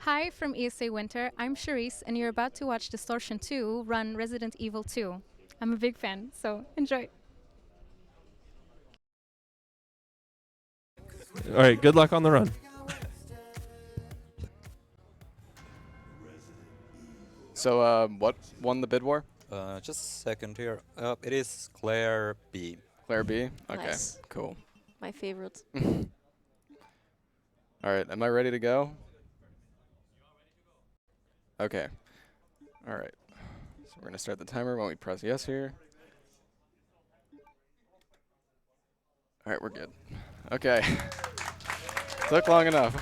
Hi from ESA Winter, I'm Charisse, and you're about to watch Distortion2 run Resident Evil 2. I'm a big fan, so enjoy. All right, good luck on the run. So, what won the bid war? Just a second here. It is Claire B. Claire B? Okay, Nice. cool. My favorite. Alright, am I ready to go? Okay. Alright. So we're going to start the timer when we press yes here. Alright, we're good. Okay. Took long enough.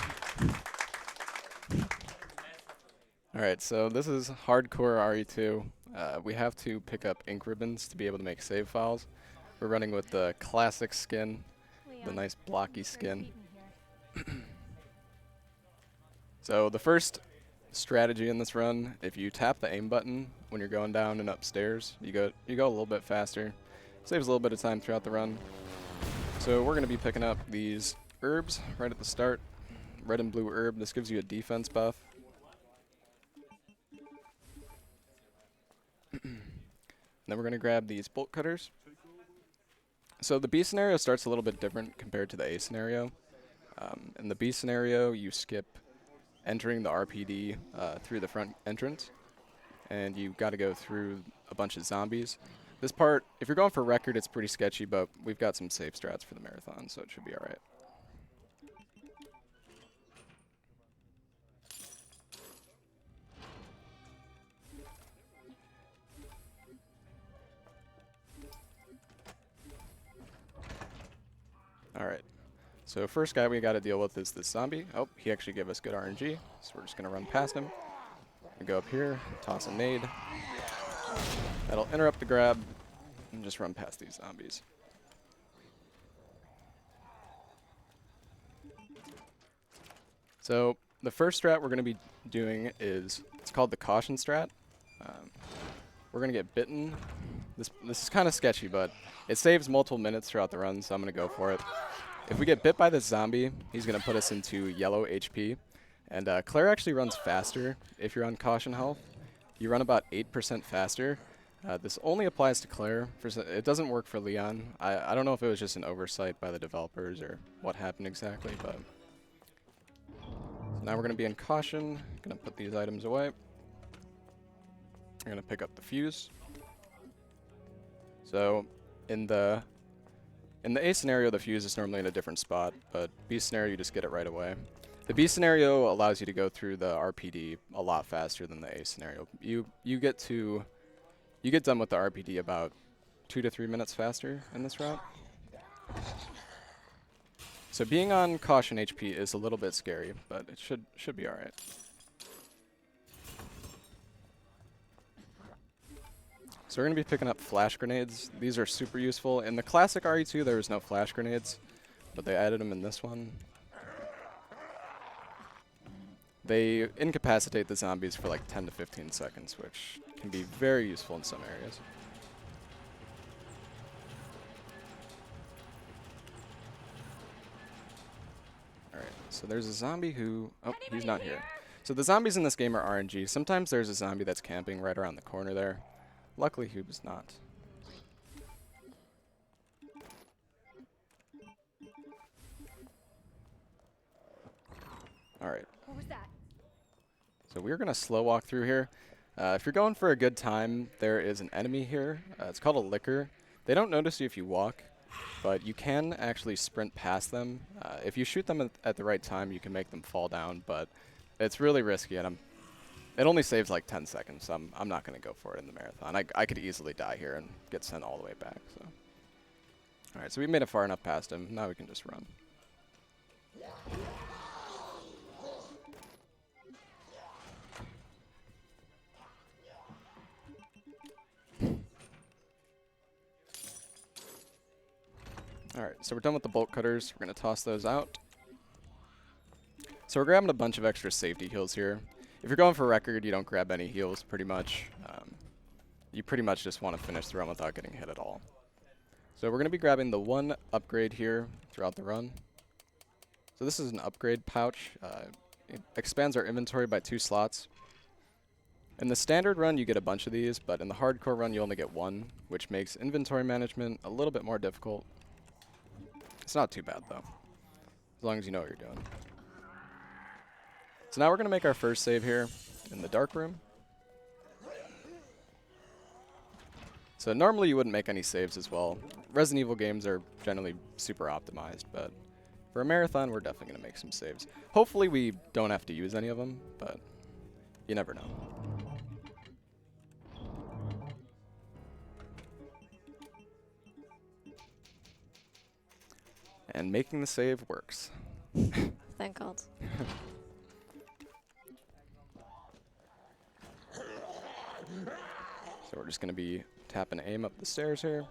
Alright, so this is hardcore RE2. We have to pick up ink ribbons to be able to make save files. We're running with the classic skin, the nice blocky skin. So the first strategy in this run, if you tap the aim button when you're going down and upstairs, you go a little bit faster. Saves a little bit of time throughout the run. So we're going to be picking up these herbs right at the start. Red and blue herb. This gives you a defense buff. Then we're going to grab these bolt cutters. So the B scenario starts a little bit different compared to the A scenario. In the B scenario, you skip entering the RPD through the front entrance, and you've got to go through a bunch of zombies. This part, if you're going for record, it's pretty sketchy, but we've got some safe strats for the marathon, so it should be all right. Alright, so first guy we got to deal with is this zombie. Oh, he actually gave us good RNG, so we're just going to run past him. We go up here, toss a nade. That'll interrupt the grab, and just run past these zombies. So the first strat we're going to be doing is, it's called the caution strat. We're going to get bitten. This is kind of sketchy, but it saves multiple minutes throughout the run, so I'm going to go for it. If we get bit by this zombie, he's going to put us into yellow HP. And Claire actually runs faster if you're on caution health. You run about 8% faster. This only applies to Claire. It doesn't work for Leon. I don't know if it was just an oversight by the developers or what happened exactly, but... So now we're going to be in caution. Going to put these items away. We're going to pick up the fuse. So in the A scenario, the fuse is normally in a different spot, but B scenario, you just get it right away. The B scenario allows you to go through the RPD a lot faster than the A scenario. You get done with the RPD about 2 to 3 minutes faster in this route. So being on caution HP is a little bit scary, but it should be all right. So we're going to be picking up flash grenades. These are super useful. In the classic RE2, there was no flash grenades, but they added them in this one. They incapacitate the zombies for like 10 to 15 seconds, which can be very useful in some areas. Alright, so there's a zombie who... Oh, he's not here. So the zombies in this game are RNG. Sometimes there's a zombie that's camping right around the corner there. Luckily, he was not. Alright. What was that? So we're going to slow walk through here. If you're going for a good time, there is an enemy here. It's called a licker. They don't notice you if you walk, but you can actually sprint past them. If you shoot them at the right time, you can make them fall down, but it's really risky, and it only saves like 10 seconds, so I'm not going to go for it in the marathon. I could easily die here and get sent all the way back. So, all right, so we made it far enough past him. Now we can just run. All right, so we're done with the bolt cutters. We're going to toss those out. So we're grabbing a bunch of extra safety heals here. If you're going for record, you don't grab any heals, pretty much. You pretty much just want to finish the run without getting hit at all. So we're going to be grabbing the one upgrade here throughout the run. So this is an upgrade pouch. it expands our inventory by 2 slots. In the standard run, you get a bunch of these, but in the hardcore run, you only get 1, which makes inventory management a little bit more difficult. It's not too bad, though, as long as you know what you're doing. So now we're going to make our first save here in the dark room. So normally you wouldn't make any saves as well. Resident Evil games are generally super optimized, but for a marathon, we're definitely going to make some saves. Hopefully we don't have to use any of them, but you never know. And making the save works. Thank God. So we're just going to be tap and aim up the stairs here.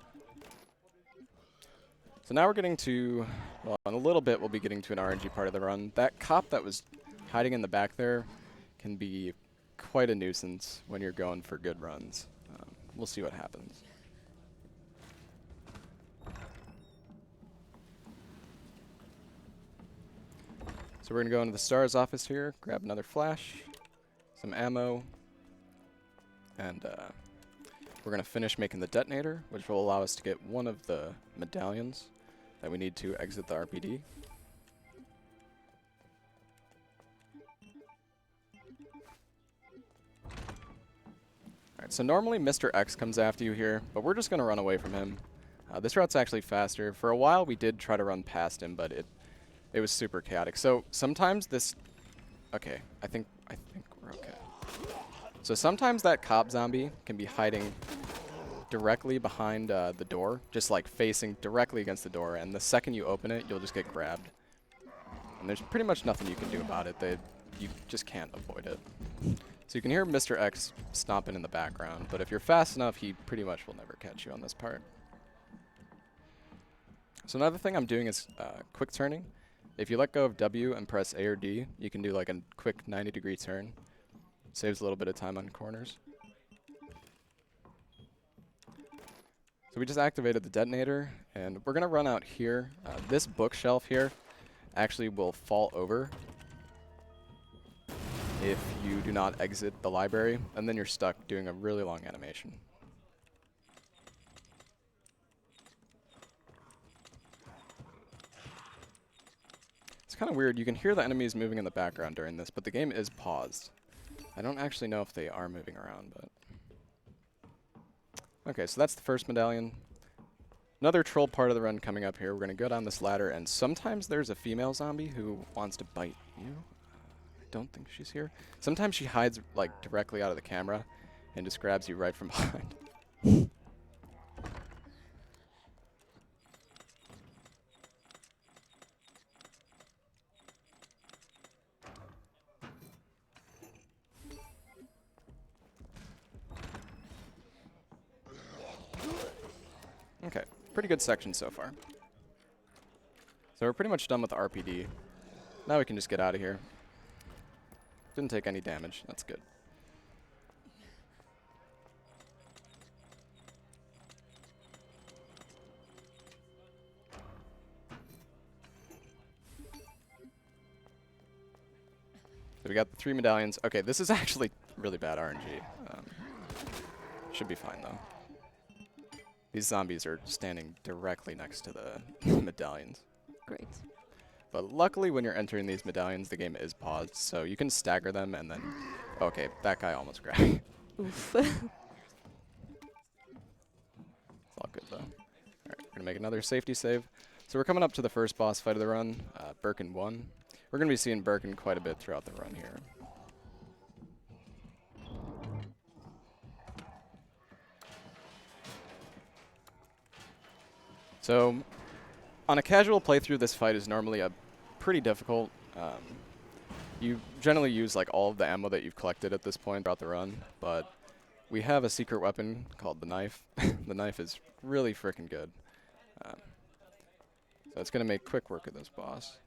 So now we're getting to, well, in a little bit we'll be getting to an RNG part of the run. That cop that was hiding in the back there can be quite a nuisance when you're going for good runs. We'll see what happens. So we're going to go into the STARS office here, grab another flash, some ammo, and we're going to finish making the detonator, which will allow us to get one of the medallions that we need to exit the RPD. Alright, so normally Mr. X comes after you here, but we're just going to run away from him. This route's actually faster. For a while we did try to run past him, but it was super chaotic. So sometimes this... Okay, I think we're okay. So sometimes that cop zombie can be hiding directly behind the door, just like facing directly against the door, and the second you open it, you'll just get grabbed. And there's pretty much nothing you can do about it. You just can't avoid it. So you can hear Mr. X stomping in the background, but if you're fast enough, he pretty much will never catch you on this part. So another thing I'm doing is quick turning. If you let go of W and press A or D, you can do like a quick 90-degree turn. Saves a little bit of time on corners. So we just activated the detonator, and we're going to run out here. This bookshelf here actually will fall over if you do not exit the library, and then you're stuck doing a really long animation. It's kind of weird. You can hear the enemies moving in the background during this, but the game is paused. I don't actually know if they are moving around, but... Okay, so that's the first medallion. Another troll part of the run coming up here. We're going to go down this ladder, and sometimes there's a female zombie who wants to bite you. I don't think she's here. Sometimes she hides like directly out of the camera and just grabs you right from behind. Okay, pretty good section so far. So we're pretty much done with the RPD. Now we can just get out of here. Didn't take any damage, that's good. So we got the 3 medallions. Okay, this is actually really bad RNG. Should be fine though. These zombies are standing directly next to the medallions. Great. But luckily when you're entering these medallions, the game is paused, so you can stagger them and then... Okay, that guy almost grabbed me. Oof. It's all good though. Alright, we're gonna make another safety save. So we're coming up to the first boss fight of the run, Birkin 1. We're gonna be seeing Birkin quite a bit throughout the run here. So, on a casual playthrough, this fight is normally pretty difficult. You generally use like all of the ammo that you've collected at this point throughout the run, but we have a secret weapon called the knife. The knife is really freaking good. So it's going to make quick work of this boss.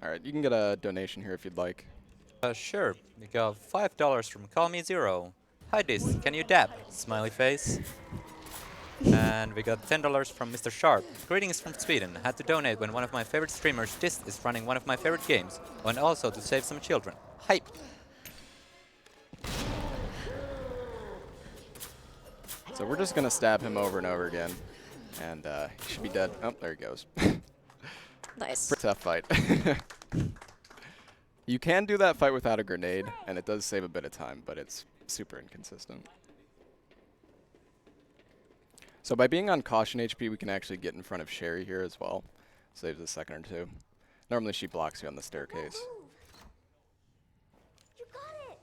All right, you can get a donation here if you'd like. Sure. We got $5 from Call Me Zero. Hi, Dis. Can you dab? Smiley face. And we got $10 from Mr. Sharp. Greetings from Sweden. Had to donate when one of my favorite streamers, Dis, is running one of my favorite games. And also to save some children. Hype! So we're just gonna stab him over and over again, and he should be dead. Oh, there he goes. Nice. Pretty tough fight. You can do that fight without a grenade, and it does save a bit of time, but it's super inconsistent. So by being on caution HP, we can actually get in front of Sherry here as well. Saves a second or two. Normally she blocks you on the staircase. You got it!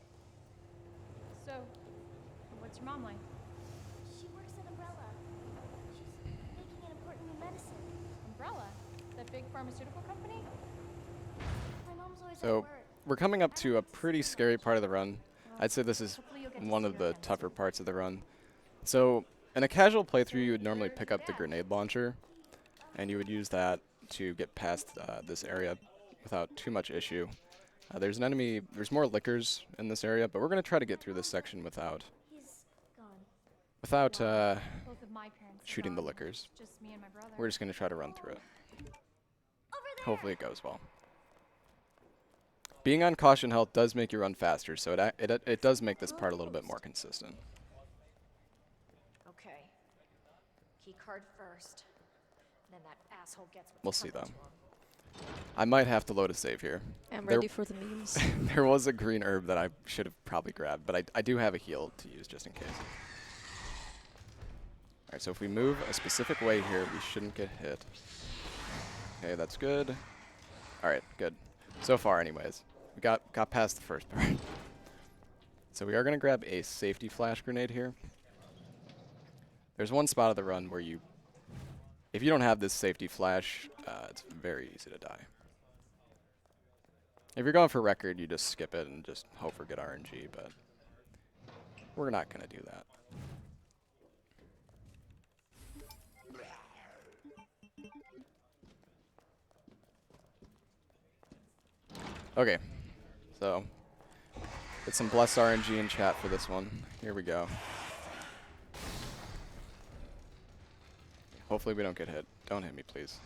So, what's your mom like? She works at Umbrella. She's making an important new medicine. Umbrella? That big pharmaceutical company? My mom's always So at work. we're coming up to a pretty scary part of the run. I'd say this is one of the tougher parts of the run. So in a casual playthrough, you would normally pick up the grenade launcher, and you would use that to get past this area without too much issue. There's an enemy, there's more lickers in this area, but we're going to try to get through this section without He's gone. without Both of my parents are shooting the gone. lickers. Just me and my brother. We're just going to try to run through it. Hopefully it goes well. Being on caution health does make you run faster, so it does make this part a little bit more consistent. Okay. Key card first. Then that asshole gets what's We'll see, coming though. to him. I might have to load a save here. I'm There- ready for the memes. There was a green herb that I should have probably grabbed, but I do have a heal to use just in case. Alright, so if we move a specific way here, we shouldn't get hit. Okay, that's good. Alright, good. So far anyways. We got past the first part. So we are going to grab a safety flash grenade here. There's one spot of the run where if you don't have this safety flash, it's very easy to die. If you're going for record, you just skip it and just hope for good RNG, but we're not going to do that. Okay, so get some blessed RNG in chat for this one. Here we go. Hopefully we don't get hit. Don't hit me, please.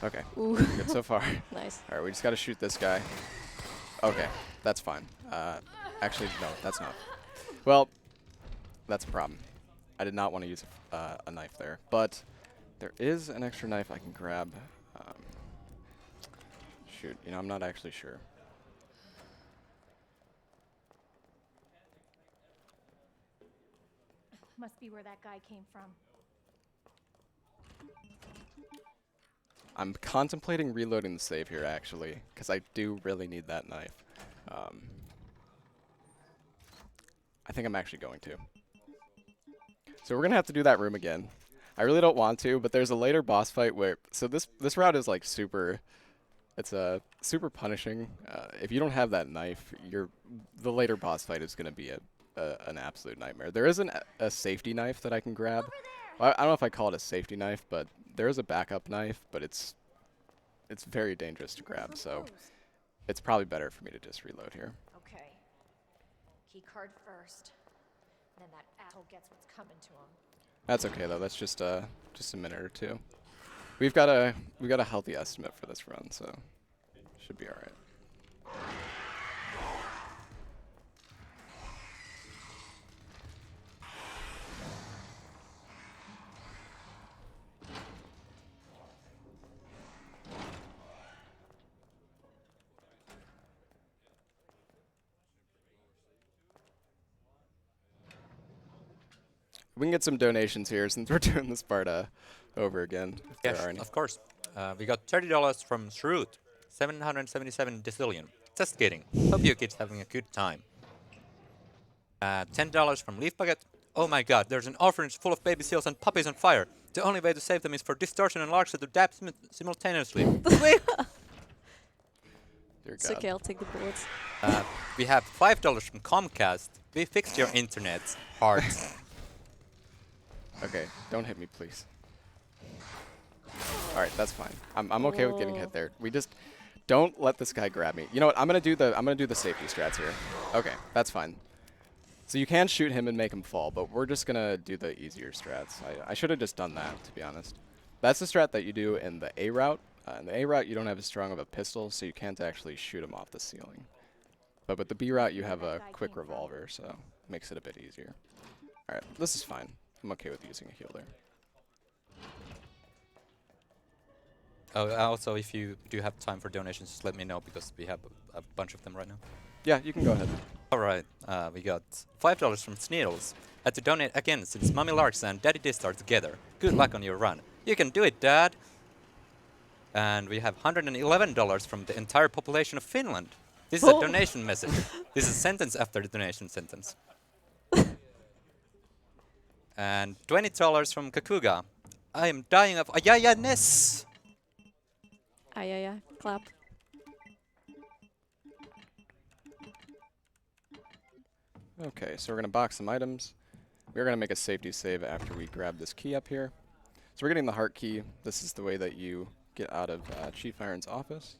Okay, Ooh. good so far. Nice. All right, we just got to shoot this guy. Okay, that's fine. Actually, no, that's not. Well, that's a problem. I did not want to use a knife there, but there is an extra knife I can grab. Shoot, you know, I'm not actually sure. Must be where that guy came from. I'm contemplating reloading the save here, actually, because I do really need that knife. I think I'm actually going to. So we're going to have to do that room again. I really don't want to, but there's a later boss fight where... So this route is like super... It's super punishing. If you don't have that knife, the later boss fight is going to be an absolute nightmare. There is a safety knife that I can grab. Well, I don't know if I call it a safety knife, but there is a backup knife, but it's very dangerous to grab, so it's probably better for me to just reload here. Okay. Key card first. Then that asshole gets what's coming to him. That's okay though. That's just a minute or two. We've got a healthy estimate for this run, so should be all right. We can get some donations here since we're doing this part over again. If there Yes, are any. of course. We got $30 from Shrewd, 777 decillion. Just kidding. Hope you kids having a good time. $10 from Leaf Bucket. Oh my god, there's an orphanage full of baby seals and puppies on fire. The only way to save them is for Distortion and Larkset to dab simultaneously. Wait. Dear It's God. okay, I'll take the bullets. We have $5 from Comcast. We fixed your internet. Heart. Okay, don't hit me, please. All right, that's fine. I'm okay with getting hit there. We just don't let this guy grab me. You know what? I'm gonna do the safety strats here. Okay, that's fine. So you can shoot him and make him fall, but we're just gonna do the easier strats. I should have just done that, to be honest. That's the strat that you do in the A route. In the A route, you don't have as strong of a pistol, so you can't actually shoot him off the ceiling. But with the B route, you have a quick revolver, so it makes it a bit easier. All right, this is fine. I'm okay with using a heal there. Oh, also, if you do have time for donations, just let me know because we have a bunch of them right now. Yeah, you can go ahead. All right, we got $5 from Sneedles. Had to donate again since Mommy Larks and Daddy Disc are together. Good luck on your run. You can do it, Dad. And we have $111 from the entire population of Finland. This is a donation message. This is a sentence after the donation sentence. And $20 from Kakuga. I am dying of ayayaness. Yeah. Clap. Okay, so we're gonna box some items. We're gonna make a safety save after we grab this key up here. So we're getting the heart key. This is the way that you get out of Chief Iron's office.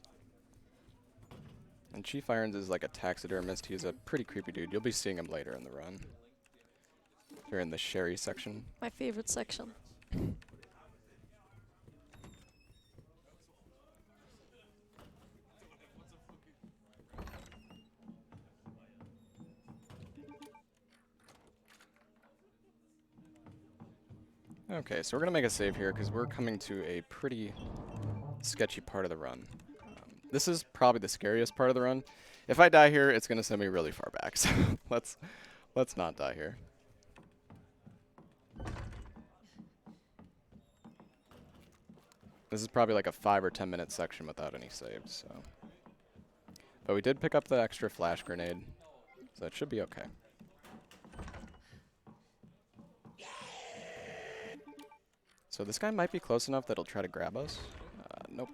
And Chief Irons is like a taxidermist. He's a pretty creepy dude. You'll be seeing him later in the run. They're in the Sherry section. My favorite section. Okay, so we're gonna make a save here because we're coming to a pretty sketchy part of the run. This is probably the scariest part of the run. If I die here, it's gonna send me really far back. So let's not die here. This is probably like a 5 or 10 minute section without any saves. So, but we did pick up the extra flash grenade, so it should be okay. So this guy might be close enough that he'll try to grab us. Nope.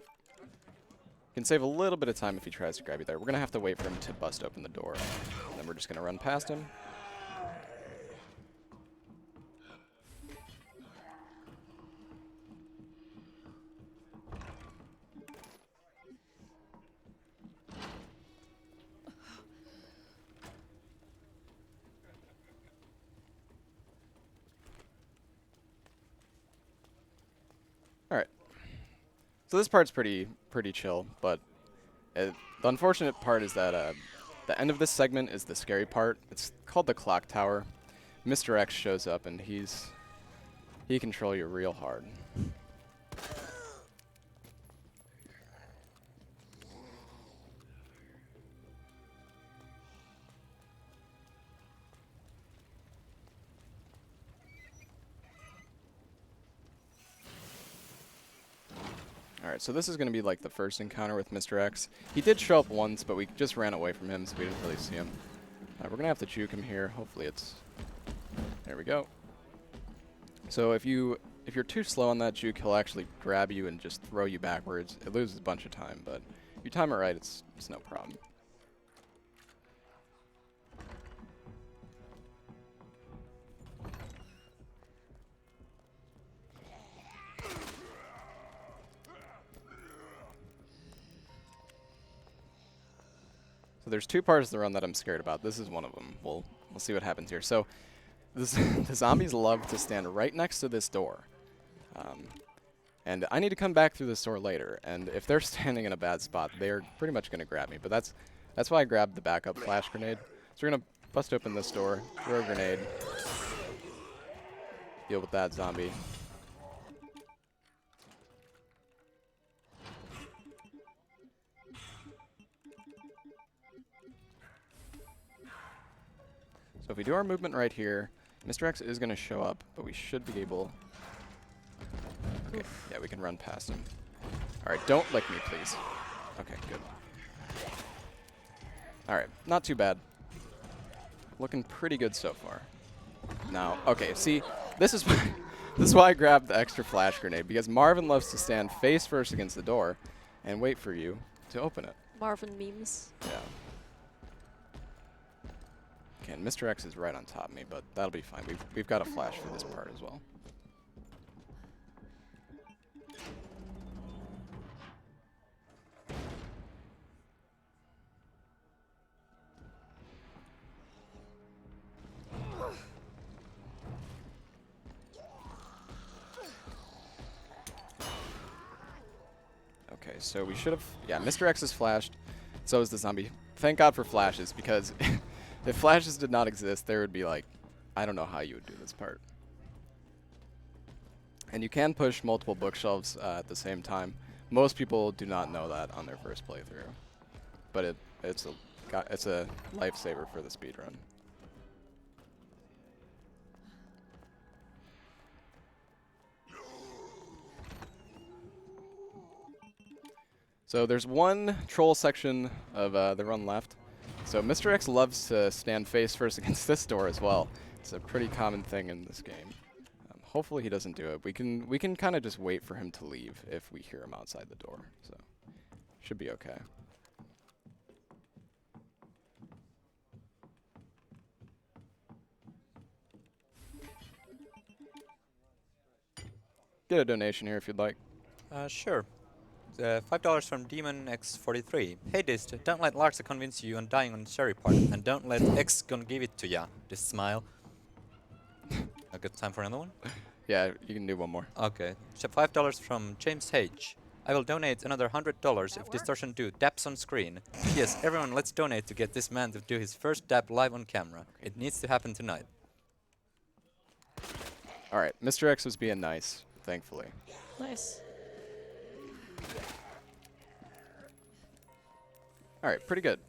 Can save a little bit of time if he tries to grab you there. We're going to have to wait for him to bust open the door. And then we're just going to run past him. Alright. So this part's pretty chill, but the unfortunate part is that the end of this segment is the scary part. It's called the clock tower. Mr. X shows up and he control you real hard. Alright, so this is going to be like the first encounter with Mr. X. He did show up once, but we just ran away from him, so we didn't really see him. We're going to have to juke him here. Hopefully it's... There we go. So if you're too slow on that juke, he'll actually grab you and just throw you backwards. It loses a bunch of time, but if you time it right, it's no problem. So there's two parts of the run that I'm scared about. This is one of them. We'll see what happens here. So the zombies love to stand right next to this door. And I need to come back through this door later. And if they're standing in a bad spot, they're pretty much going to grab me. But that's why I grabbed the backup flash grenade. So we're going to bust open this door, throw a grenade, deal with that zombie. So if we do our movement right here, Mr. X is going to show up, but we should be able... Okay, yeah, we can run past him. Alright, don't lick me, please. Okay, good. Alright, not too bad. Looking pretty good so far. Now, okay, see, this is why I grabbed the extra flash grenade, because Marvin loves to stand face first against the door and wait for you to open it. Marvin memes. Yeah. Okay, and Mr. X is right on top of me, but that'll be fine. We've got a flash for this part as well. Okay, so we should have... Yeah, Mr. X is flashed. So is the zombie. Thank God for flashes, because if flashes did not exist, there would be like... I don't know how you would do this part. And you can push multiple bookshelves at the same time. Most people do not know that on their first playthrough. But it's a lifesaver for the speedrun. So there's one troll section of the run left. So Mr. X loves to stand face first against this door as well. It's a pretty common thing in this game. Hopefully he doesn't do it. We can kind of just wait for him to leave if we hear him outside the door. So should be okay. Get a donation here if you'd like. Sure. $5 from Demon X43. Hey Dist, don't let Larsa convince you on dying on the cherry part, and don't let X gon give it to ya. This smile. A good time for another one? Yeah, you can do one more. Okay. $5 from James H. I will donate another $100 if Distortion2 daps on screen. Yes, everyone, let's donate to get this man to do his first dab live on camera. It needs to happen tonight. Alright, Mr. X was being nice, thankfully. Nice. Alright, pretty good.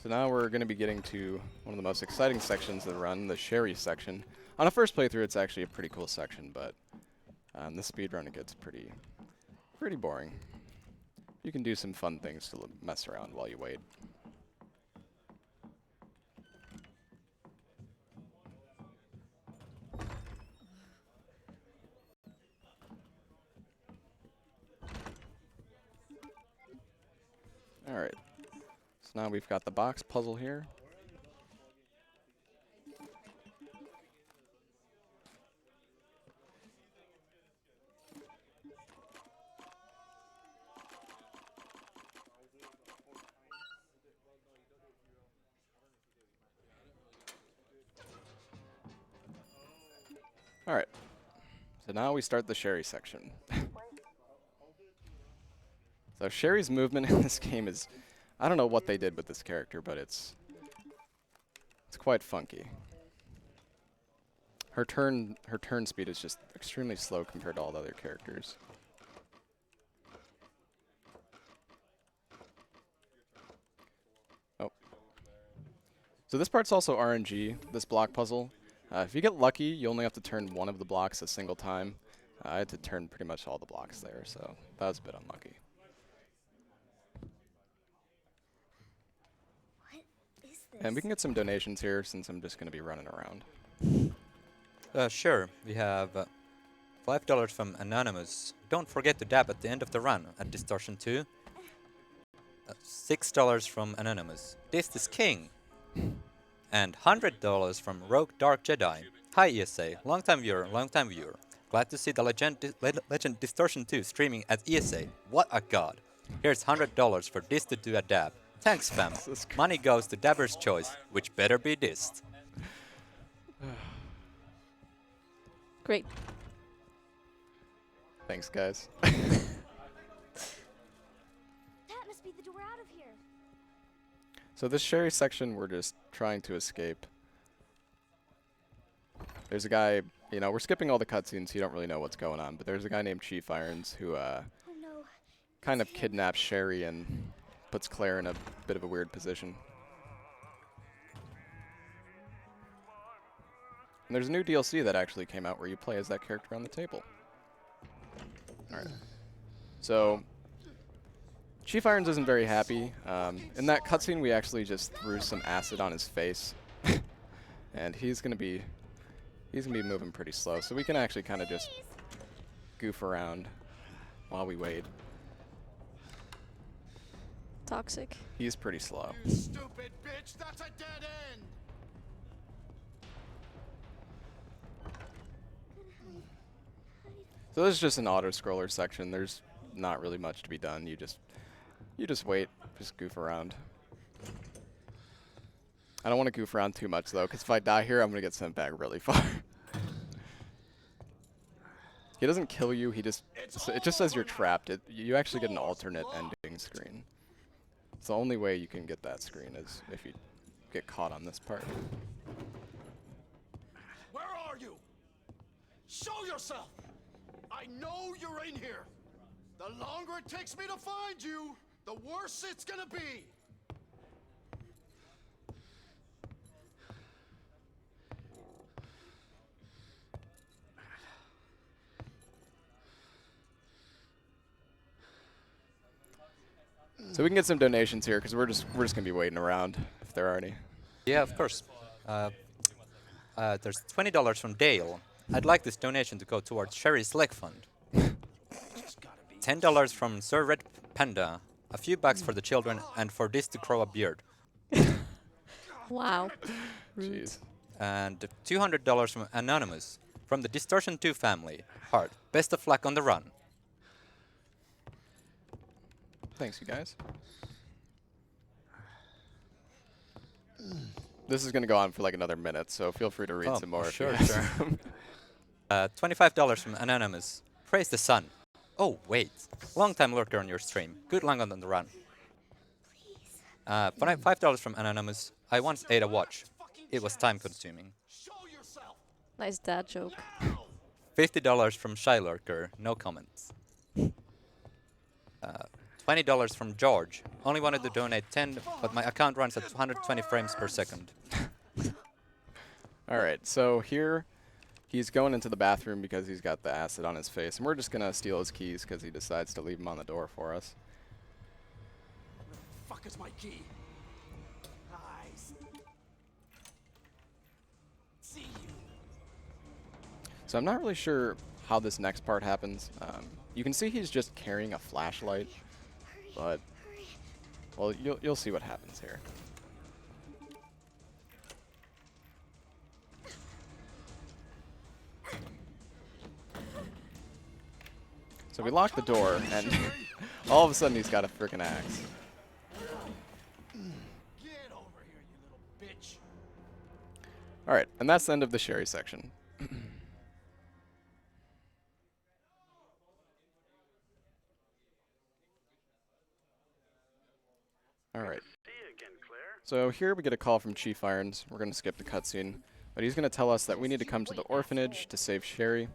So now we're going to be getting to one of the most exciting sections of the run, the Sherry section. On a first playthrough, it's actually a pretty cool section, but the speedrun it gets pretty boring. You can do some fun things to mess around while you wait. Alright, so now we've got the box puzzle here. Alright, so now we start the Sherry section. So Sherry's movement in this game is, I don't know what they did with this character, but it's quite funky. Her turn speed is just extremely slow compared to all the other characters. Oh. So this part's also RNG, this block puzzle. If you get lucky, you only have to turn one of the blocks a single time. I had to turn pretty much all the blocks there, so that was a bit unlucky. And we can get some donations here since I'm just going to be running around. Sure. We have $5 from Anonymous. Don't forget to dab at the end of the run at Distortion2. $6 from Anonymous. This is king. And $100 from Rogue Dark Jedi. Hi ESA, long time viewer. Glad to see the legend Distortion2 streaming at ESA. What a god. Here's $100 for this to do a dab. Thanks, fam. Money goes to Dabber's Choice, which better be dissed. Great. Thanks, guys. That must be the door out of here. So this Sherry section, we're just trying to escape. There's a guy, you know, we're skipping all the cutscenes, so you don't really know what's going on, but there's a guy named Chief Irons who Oh no. kind of kidnaps Sherry and puts Claire in a bit of a weird position. And there's a new DLC that actually came out where you play as that character on the table. Alright. So, Chief Irons isn't very happy. In that cutscene, we actually just threw some acid on his face. And he's gonna be moving pretty slow, so we can actually kind of just goof around while we wait. Toxic. He's pretty slow. You stupid bitch, that's a dead end! So this is just an auto-scroller section. There's not really much to be done. You just wait, just goof around. I don't want to goof around too much, though, because if I die here, I'm going to get sent back really far. He doesn't kill you, it just says you're trapped. You actually get an alternate ending screen. It's the only way you can get that screen is if you get caught on this part. Where are you? Show yourself! I know you're in here. The longer it takes me to find you, the worse it's gonna be. So we can get some donations here because we're just gonna be waiting around if there are any. Yeah, of course. There's $20 from Dale. I'd like this donation to go towards Sherry's leg fund. $10 from Sir Red Panda. A few bucks for the children and for this to grow a beard. Wow. Rude. Jeez. And $200 from Anonymous. From the Distortion2 family. Heart. Best of luck on the run. Thanks, you guys. This is gonna go on for like another minute, so feel free to read some more. Sure, if you sure. guys- $25 from Anonymous. Praise the sun. Oh, wait. Long time lurker on your stream. Good luck on the run. $5 from Anonymous. I once ate a watch. It was time consuming. Show yourself! Nice dad joke. $50 from Shy Lurker. No comments. $20 from George. Only wanted to donate 10, but my account runs at 220 frames per second. All right, so here he's going into the bathroom because he's got the acid on his face, and we're just gonna steal his keys because he decides to leave them on the door for us. Fuck is my key? Nice. See you. So I'm not really sure how this next part happens. You can see he's just carrying a flashlight, but well, you'll see what happens here. So we lock the door, and all of a sudden he's got a frickin' axe. Get over here, you little bitch. All right, and that's the end of the Sherry section. All right. So here we get a call from Chief Irons. We're going to skip the cutscene, but he's going to tell us that we need to come to the orphanage to save Sherry.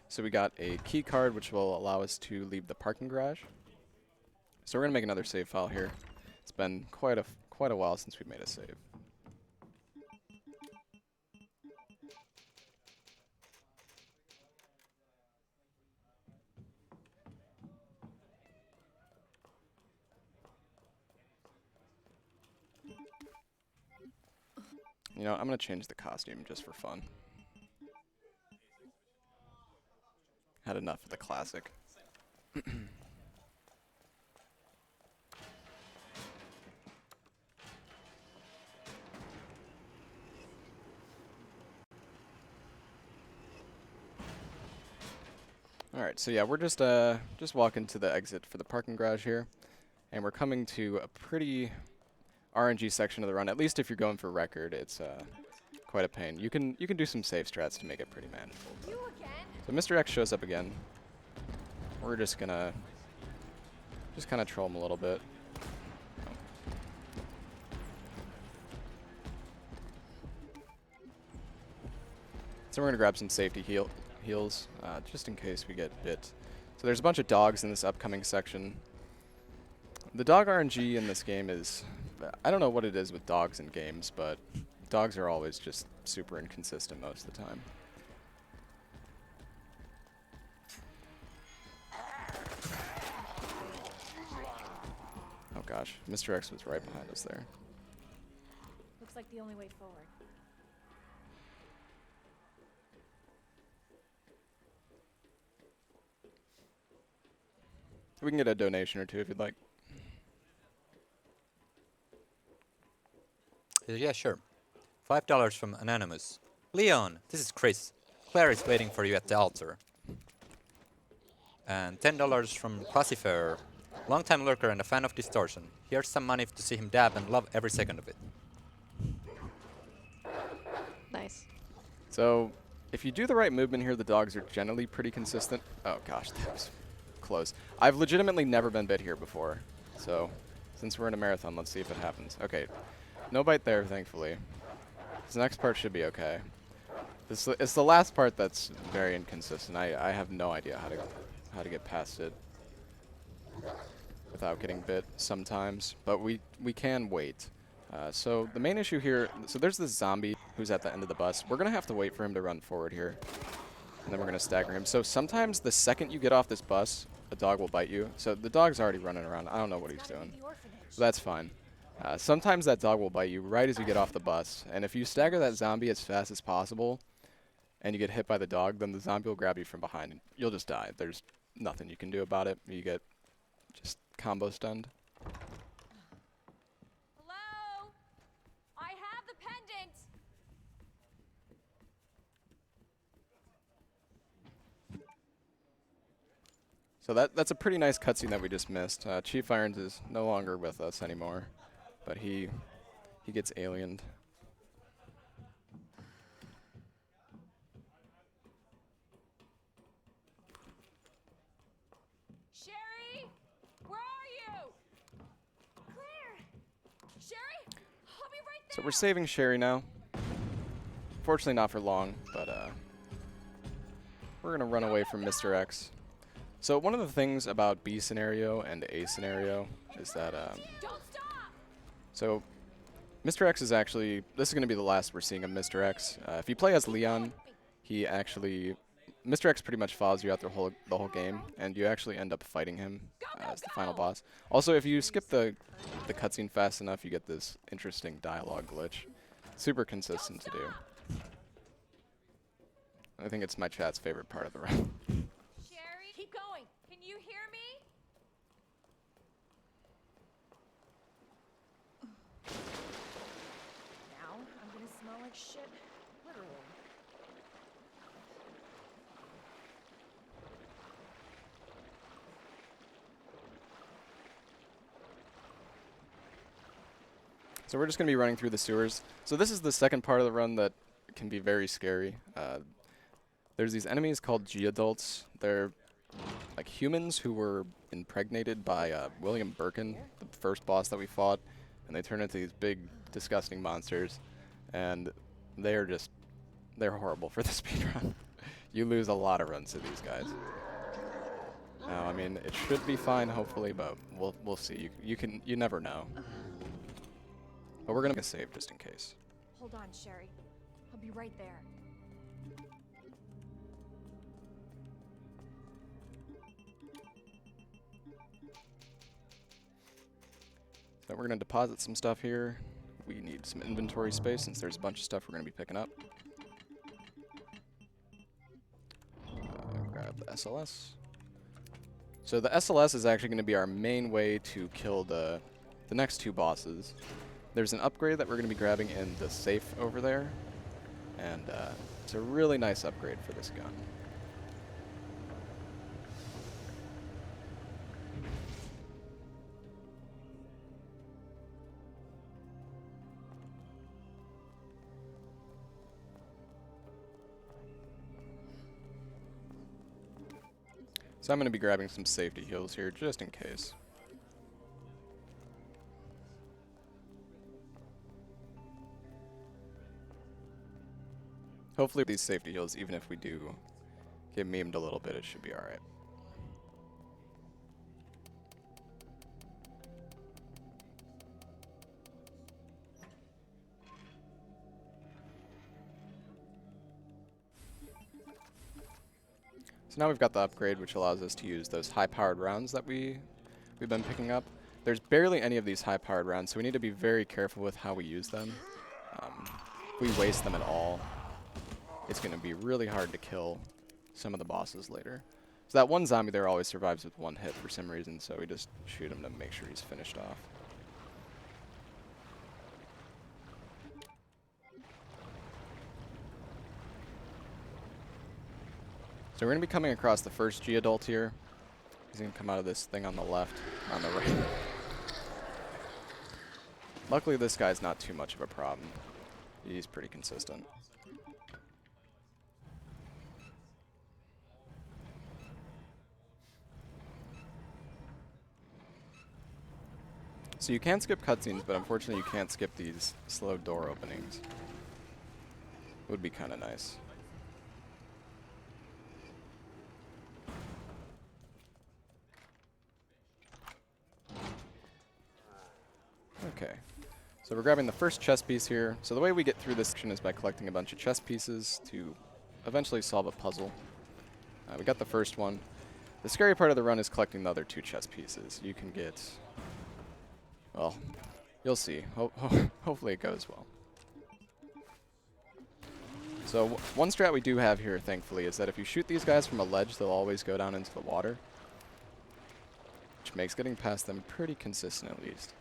So we got a key card which will allow us to leave the parking garage. So we're going to make another save file here. It's been quite a while since we made a save. You know, I'm going to change the costume just for fun. Had enough of the classic. Alright, so yeah, we're just walking to the exit for the parking garage here. And we're coming to a pretty RNG section of the run. At least if you're going for record, it's quite a pain. You can do some safe strats to make it pretty manageable. So Mr. X shows up again. We're just gonna kind of troll him a little bit. So we're gonna grab some safety heals just in case we get bit. So there's a bunch of dogs in this upcoming section. The dog RNG in this game is, I don't know what it is with dogs in games, but dogs are always just super inconsistent most of the time. Oh gosh, Mr. X was right behind us there. Looks like the only way forward. We can get a donation or two if you'd like. Yeah, sure. $5 from Anonymous. Leon, this is Chris. Claire is waiting for you at the altar. And $10 from Classifier. Long-time lurker and a fan of Distortion. Here's some money to see him dab and love every second of it. So if you do the right movement here, the dogs are generally pretty consistent. Oh gosh, that was close. I've legitimately never been bit here before. So since we're in a marathon, let's see if it happens. Okay, no bite there, thankfully. This next part should be okay. It's the last part that's very inconsistent. I have no idea how to get past it without getting bit sometimes, but we can wait. So the main issue here, so there's this zombie who's at the end of the bus. We're going to have to wait for him to run forward here, and then we're going to stagger him. So sometimes the second you get off this bus, a dog will bite you. So the dog's already running around. I don't know what he's doing. So that's fine. Sometimes that dog will bite you right as you get off the bus, and if you stagger that zombie as fast as possible and you get hit by the dog, then the zombie will grab you from behind and you'll just die. There's nothing you can do about it. You get just combo stunned. Hello? I have the pendant! So that's a pretty nice cutscene that we just missed. Chief Irons is no longer with us anymore, but he gets aliened. Sherry? Where are you? Claire! Sherry? I'll be right there! So we're saving Sherry now. Fortunately not for long, but we're gonna run away from Mr. X. So one of the things about B scenario and A scenario is that Don't stop! so Mr. X is actually, this is going to be the last we're seeing of Mr. X. If you play as Leon, Mr. X pretty much follows you out the whole game, and you actually end up fighting him as the final boss. Also, if you skip the cutscene fast enough, you get this interesting dialogue glitch. Super consistent to do. I think it's my chat's favorite part of the run. Sherry? Keep going! Can you hear me? Now I'm gonna smell like shit. Literally. So we're just going to be running through the sewers. So this is the second part of the run that can be very scary. There's these enemies called G-adults. They're like humans who were impregnated by William Birkin, the first boss that we fought, and they turn into these big, disgusting monsters. And they're horrible for the speedrun. You lose a lot of runs to these guys. Now, I mean, it should be fine, hopefully, but we'll see. You never know. But we're gonna save just in case. Hold on, Sherry. I'll be right there. So we're gonna deposit some stuff here. We need some inventory space since there's a bunch of stuff we're gonna be picking up. Grab the SLS. So the SLS is actually gonna be our main way to kill the next two bosses. There's an upgrade that we're going to be grabbing in the safe over there, and it's a really nice upgrade for this gun. So I'm going to be grabbing some safety heals here just in case. Hopefully these safety heals, even if we do get memed a little bit, it should be alright. So now we've got the upgrade, which allows us to use those high-powered rounds that we've been picking up. There's barely any of these high-powered rounds, so we need to be very careful with how we use them. If we waste them at all, it's going to be really hard to kill some of the bosses later. So that one zombie there always survives with one hit for some reason, so we just shoot him to make sure he's finished off. So we're going to be coming across the first G-adult here. He's going to come out of this thing on the left, on the right. Luckily this guy's not too much of a problem. He's pretty consistent. So you can skip cutscenes, but unfortunately you can't skip these slow door openings. Would be kind of nice. Okay, so we're grabbing the first chess piece here. So the way we get through this section is by collecting a bunch of chess pieces to eventually solve a puzzle. We got the first one. The scary part of the run is collecting the other 2 chess pieces. You can get, well, you'll see. Hopefully it goes well. So one strat we do have here, thankfully, is that if you shoot these guys from a ledge, they'll always go down into the water, which makes getting past them pretty consistent at least.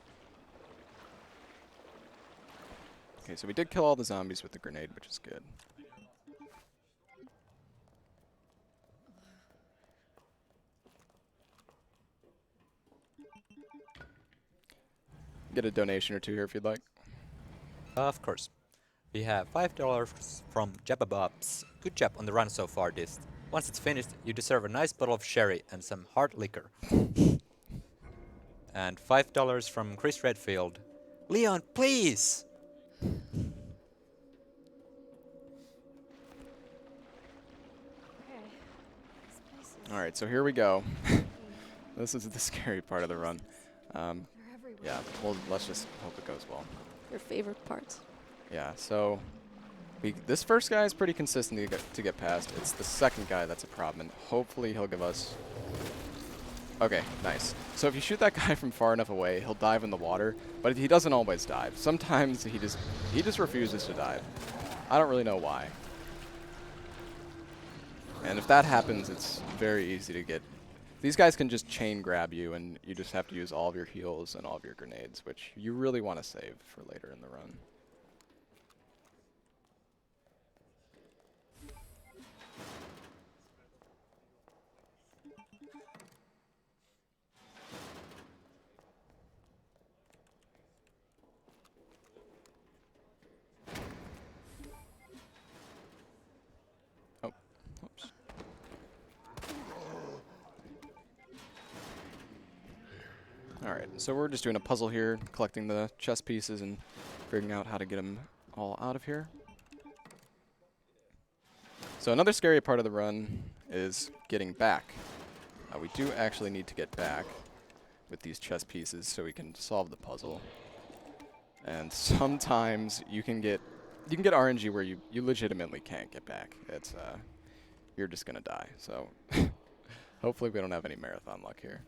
Okay, so we did kill all the zombies with the grenade, which is good. Get a donation or 2 here if you'd like. Of course. We have $5 from Jababobs. Good job on the run so far, Dist. Once it's finished, you deserve a nice bottle of sherry and some hard liquor. And $5 from Chris Redfield. Leon, please! Alright, so here we go. This is the scary part of the run. Yeah, well, let's just hope it goes well. Your favorite part. Yeah, so this first guy is pretty consistent to get past. It's the second guy that's a problem, and hopefully he'll give us... Okay, nice. So if you shoot that guy from far enough away, he'll dive in the water, but he doesn't always dive. Sometimes he just refuses to dive. I don't really know why. And if that happens, it's very easy to get... These guys can just chain grab you, and you just have to use all of your heals and all of your grenades, which you really want to save for later in the run. Oh, oops. Alright, so we're just doing a puzzle here, collecting the chess pieces and figuring out how to get them all out of here. So another scary part of the run is getting back. We do actually need to get back with these chess pieces so we can solve the puzzle. And sometimes you can get RNG where you legitimately can't get back. It's you're just gonna die. So hopefully we don't have any marathon luck here.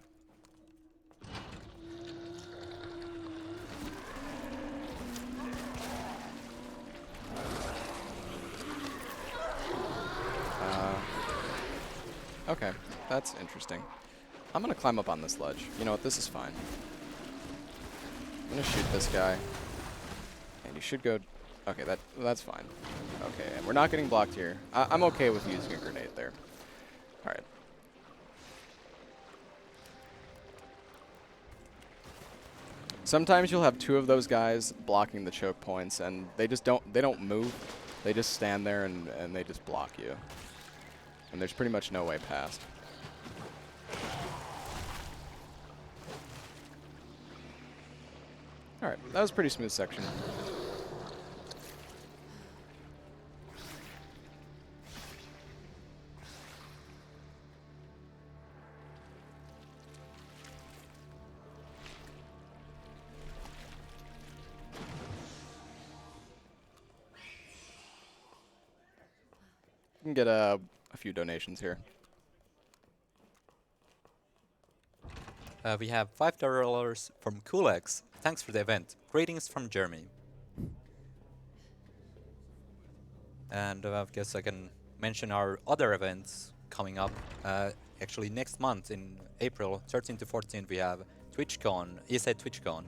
Okay, that's interesting. I'm gonna climb up on this ledge. You know what, this is fine. I'm gonna shoot this guy. And he should go... Okay, that's fine. Okay, and we're not getting blocked here. I'm okay with using a grenade there. Alright. Sometimes you'll have 2 of those guys blocking the choke points, and they don't move. They just stand there and they just block you. And there's pretty much no way past. Alright, that was a pretty smooth section. You can get a few donations here. We have $5 from Kulex. Thanks for the event. Greetings from Germany. And I guess I can mention our other events coming up. Actually, next month in April 13th to 14th, we have TwitchCon, ESA TwitchCon.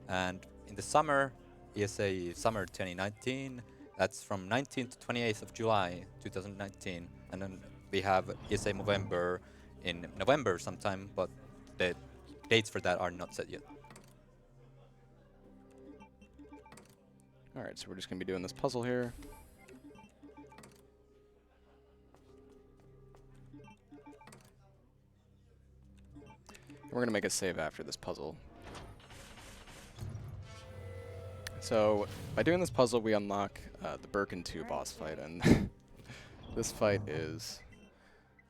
And in the summer, ESA Summer 2019. That's from 19th to 28th of July 2019. And then we have ESA Movember in November sometime, but the dates for that are not set yet. Alright, so we're just going to be doing this puzzle here. We're going to make a save after this puzzle. So by doing this puzzle, we unlock the Birkin 2 boss fight, and this fight is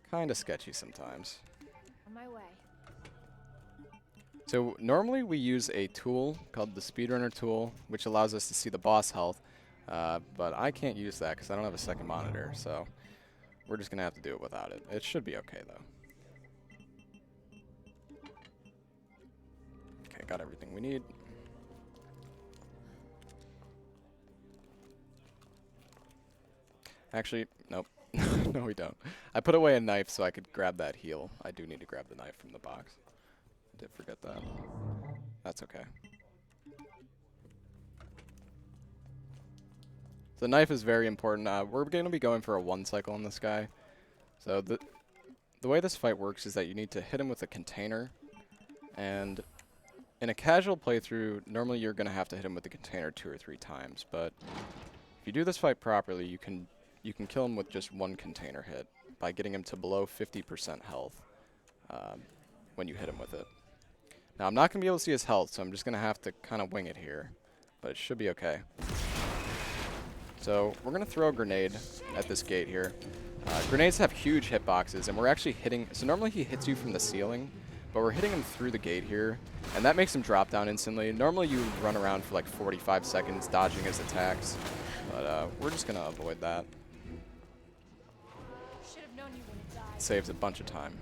kind of sketchy sometimes. On my way. So normally we use a tool called the Speedrunner tool, which allows us to see the boss health, but I can't use that because I don't have a second monitor, so we're just going to have to do it without it. It should be okay, though. Okay, got everything we need. Actually, nope. No, we don't. I put away a knife so I could grab that heal. I do need to grab the knife from the box. Did forget that. That's okay. The knife is very important. We're going to be going for a 1 cycle on this guy. So the way this fight works is that you need to hit him with a container. And in a casual playthrough, normally you're going to have to hit him with the container 2 or 3 times. But if you do this fight properly, you can kill him with just 1 container hit by getting him to below 50% health when you hit him with it. Now, I'm not going to be able to see his health, so I'm just going to have to kind of wing it here. But it should be okay. So we're going to throw a grenade at this gate here. Grenades have huge hitboxes, and we're actually hitting... So normally he hits you from the ceiling, but we're hitting him through the gate here, and that makes him drop down instantly. Normally you run around for like 45 seconds dodging his attacks, but we're just going to avoid that. Should have known you wouldn't die. Saves a bunch of time.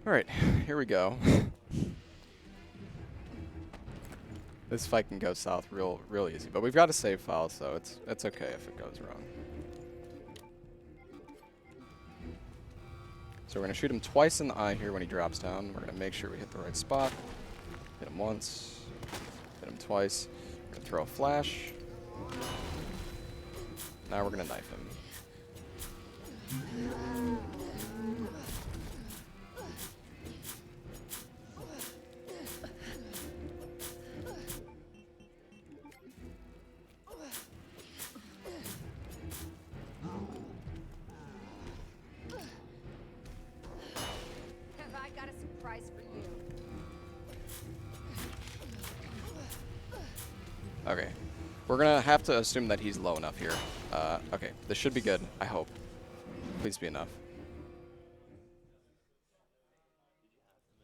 Alright, here we go. This fight can go south real easy, but we've got a save file, so it's okay if it goes wrong. So we're going to shoot him twice in the eye here when he drops down. We're going to make sure we hit the right spot. Hit him once. Hit him twice. We're going to throw a flash. Now we're going to knife him. Have I got a surprise for you? Okay. We're going to have to assume that he's low enough here. Okay, this should be good, I hope. Please be enough.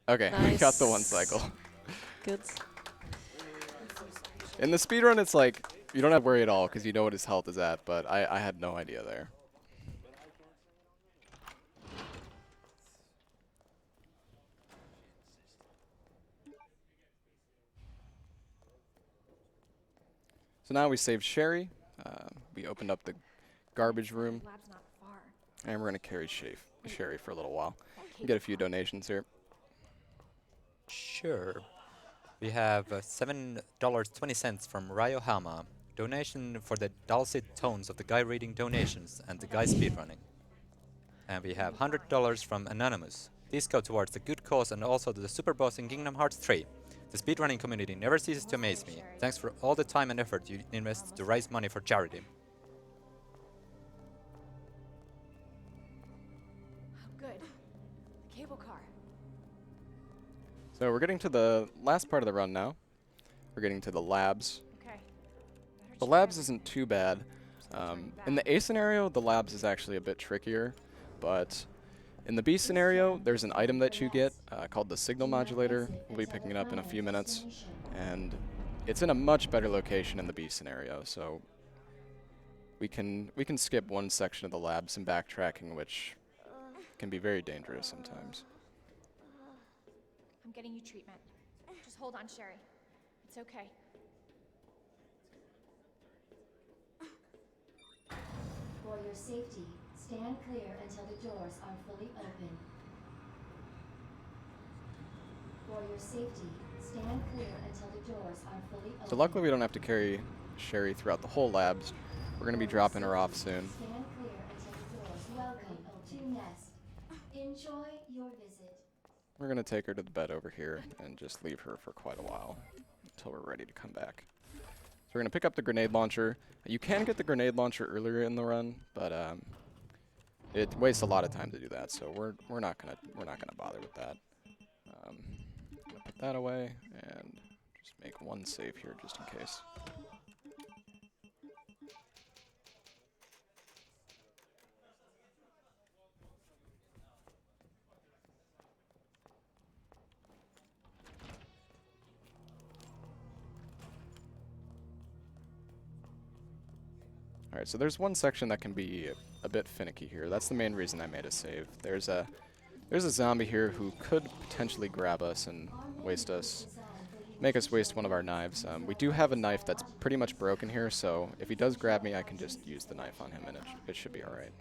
Okay, we got the 1 cycle. Good. In the speedrun, it's like, you don't have to worry at all because you know what his health is at, but I had no idea there. So now we saved Sherry. We opened up the garbage room, Lab's not far. and we're going to carry Sherry for a little while. Get a few donations here. Sure. We have $7.20 from Ryo Hama. Donation for the dulcet tones of the guy reading donations and the guy speedrunning. And we have $100 from Anonymous. These go towards the good cause and also to the super boss in Kingdom Hearts 3. The speedrunning community never ceases to amaze me. Thanks for all the time and effort you invest to raise money for charity. Oh, good. The cable car. So we're getting to the last part of the run now. We're getting to the labs. Okay. The labs isn't too bad. In the A scenario, the labs is actually a bit trickier, but in the B scenario, there's an item that you get called the signal modulator. We'll be picking it up in a few minutes, and it's in a much better location in the B scenario, so we can skip one section of the labs and backtracking, which can be very dangerous sometimes. I'm getting you treatment. Just hold on, Sherry. It's okay. For your safety, stand clear until the doors are fully open. For your safety, stand clear until the doors are fully open. So luckily we don't have to carry Sherry throughout the whole labs. We're going to be dropping her off soon. Stand clear until the doors. Welcome to Nest. Enjoy your visit. We're going to take her to the bed over here and just leave her for quite a while until we're ready to come back. So we're going to pick up the grenade launcher. You can get the grenade launcher earlier in the run, but It wastes a lot of time to do that, so we're not gonna bother with that. I'm gonna put that away and just make one save here just in case. Alright, so there's one section that can be a bit finicky here. That's the main reason I made a save. There's a zombie here who could potentially grab us and waste us, make us waste one of our knives. We do have a knife that's pretty much broken here, so if he does grab me, I can just use the knife on him and it should be alright.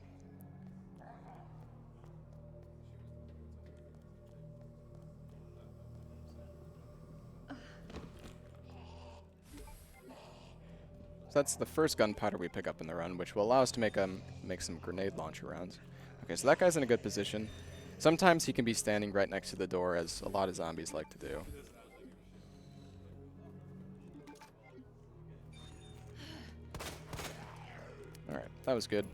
So that's the first gunpowder we pick up in the run, which will allow us to make some grenade launcher rounds. Okay, so that guy's in a good position. Sometimes he can be standing right next to the door, as a lot of zombies like to do. Alright, that was good.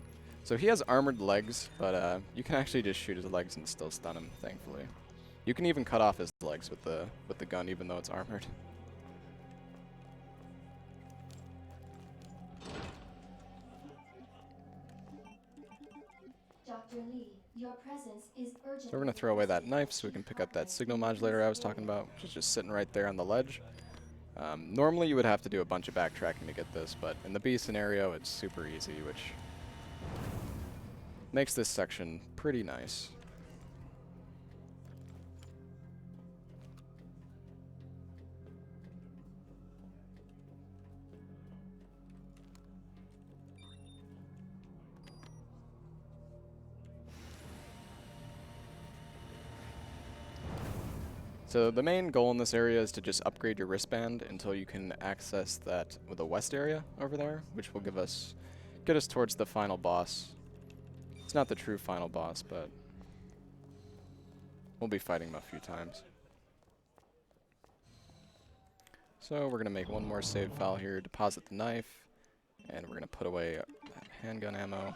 So he has armored legs, but you can actually just shoot his legs and still stun him, thankfully. You can even cut off his legs with the gun, even though it's armored. Dr. Lee, your presence is urgent. So we're going to throw away that knife so we can pick up that signal modulator I was talking about, which is just sitting right there on the ledge. Normally you would have to do a bunch of backtracking to get this, but in the B scenario it's super easy, which makes this section pretty nice. So the main goal in this area is to just upgrade your wristband until you can access that with the west area over there, which will get us towards the final boss. It's not the true final boss, but we'll be fighting him a few times. So we're gonna make one more save file here, deposit the knife, and we're gonna put away that handgun ammo.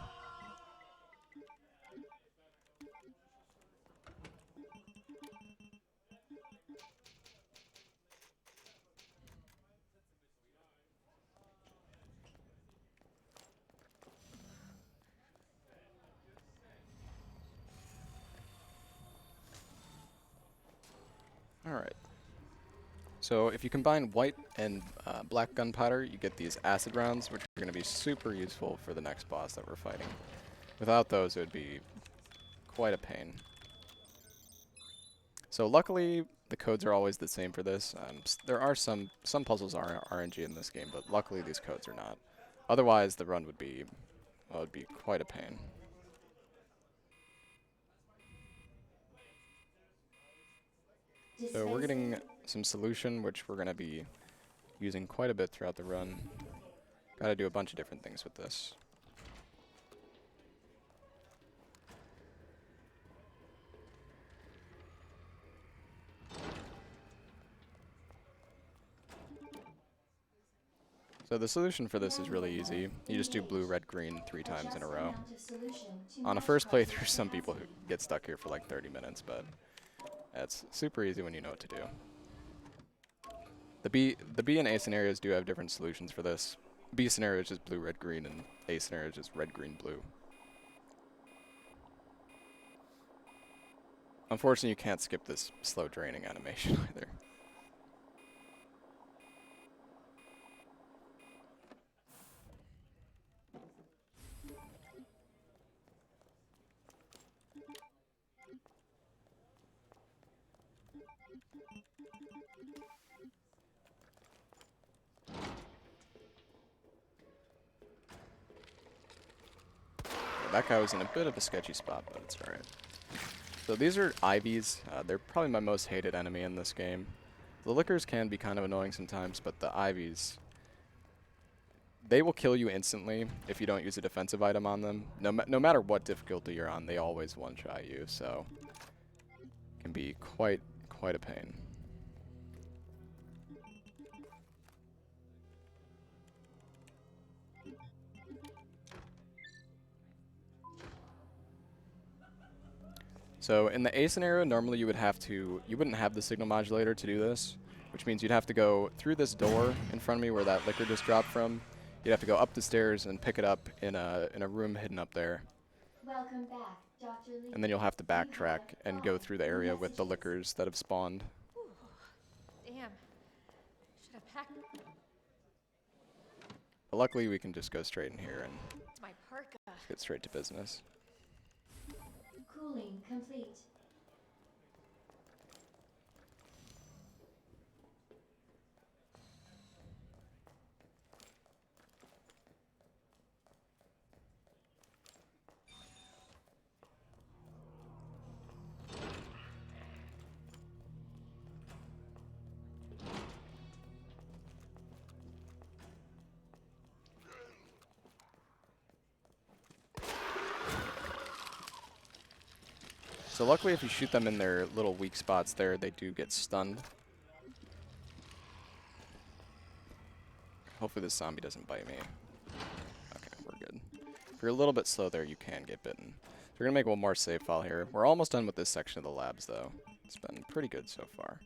Alright. So if you combine white and black gunpowder, you get these acid rounds, which are going to be super useful for the next boss that we're fighting. Without those, it would be quite a pain. So luckily, the codes are always the same for this. There are some puzzles are RNG in this game, but luckily these codes are not. Otherwise, the run would be quite a pain. So we're getting some solution, which we're going to be using quite a bit throughout the run. Got to do a bunch of different things with this. So the solution for this is really easy. You just do blue, red, green 3 times in a row. On a first playthrough, some people who get stuck here for like 30 minutes, but it's super easy when you know what to do. The B and A scenarios do have different solutions for this. B scenario is just blue, red, green, and A scenario is just red, green, blue. Unfortunately, you can't skip this slow draining animation either. That guy was in a bit of a sketchy spot, but it's alright. So these are Ivies. They're probably my most hated enemy in this game. The Lickers can be kind of annoying sometimes, but the Ivies, they will kill you instantly if you don't use a defensive item on them. No matter what difficulty you're on, they always one-shot you, so it can be quite a pain. So in the A scenario, normally you wouldn't have the signal modulator to do this, which means you'd have to go through this door in front of me where that liquor just dropped from. You'd have to go up the stairs and pick it up in a room hidden up there. Welcome back, Dr. Lee. And then you'll have to backtrack and go through the area with the liquors that have spawned. Damn. Should have packed But luckily we can just go straight in here and my parka. get straight to business. Cooling complete. So luckily if you shoot them in their little weak spots there, they do get stunned. Hopefully this zombie doesn't bite me. Okay, we're good. If you're a little bit slow there, you can get bitten. So we're going to make one more save file here. We're almost done with this section of the labs though. It's been pretty good so far.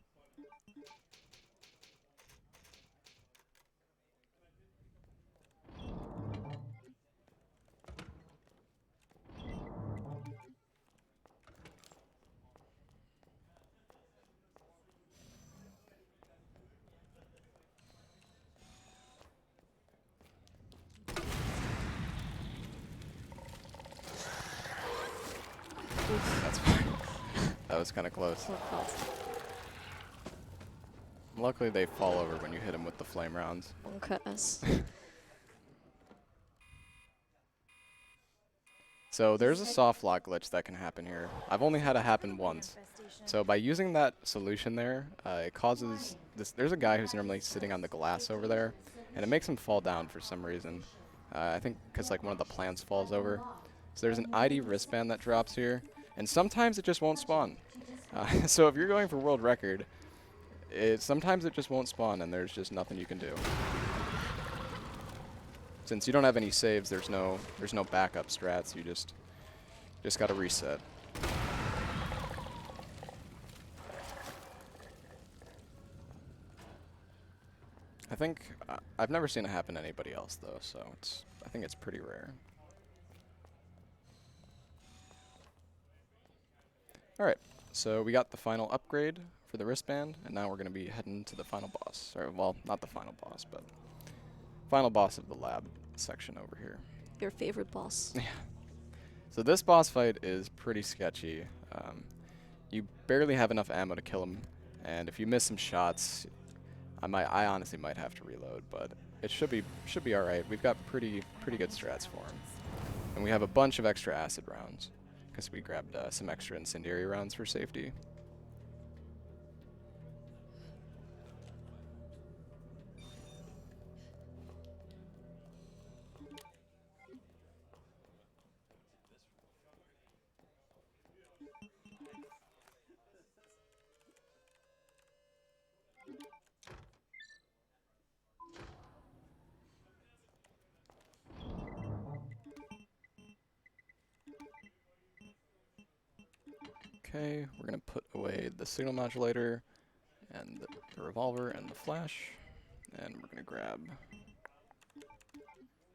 That's fine. That was kind of close. So close. Luckily they fall over when you hit them with the flame rounds. Curse. So there's a softlock glitch that can happen here. I've only had it happen once. So by using that solution there, it causes this. There's a guy who's normally sitting on the glass over there, and it makes him fall down for some reason. I think because like one of the plants falls over. So there's an ID wristband that drops here, and sometimes it just won't spawn. So if you're going for world record, sometimes it just won't spawn, and there's just nothing you can do. Since you don't have any saves, there's no backup strats. You just gotta reset. I think I've never seen it happen to anybody else though, so I think it's pretty rare. All right, so we got the final upgrade for the wristband, and now we're gonna be heading to the final boss. Or well, not the final boss, but final boss of the lab section over here. Your favorite boss. Yeah. So this boss fight is pretty sketchy. You barely have enough ammo to kill him, and if you miss some shots, I honestly might have to reload, but it should be all right. We've got pretty good strats for him, and we have a bunch of extra acid rounds because we grabbed some extra incendiary rounds for safety. Okay, we're gonna put away the signal modulator and the revolver and the flash, and we're gonna grab.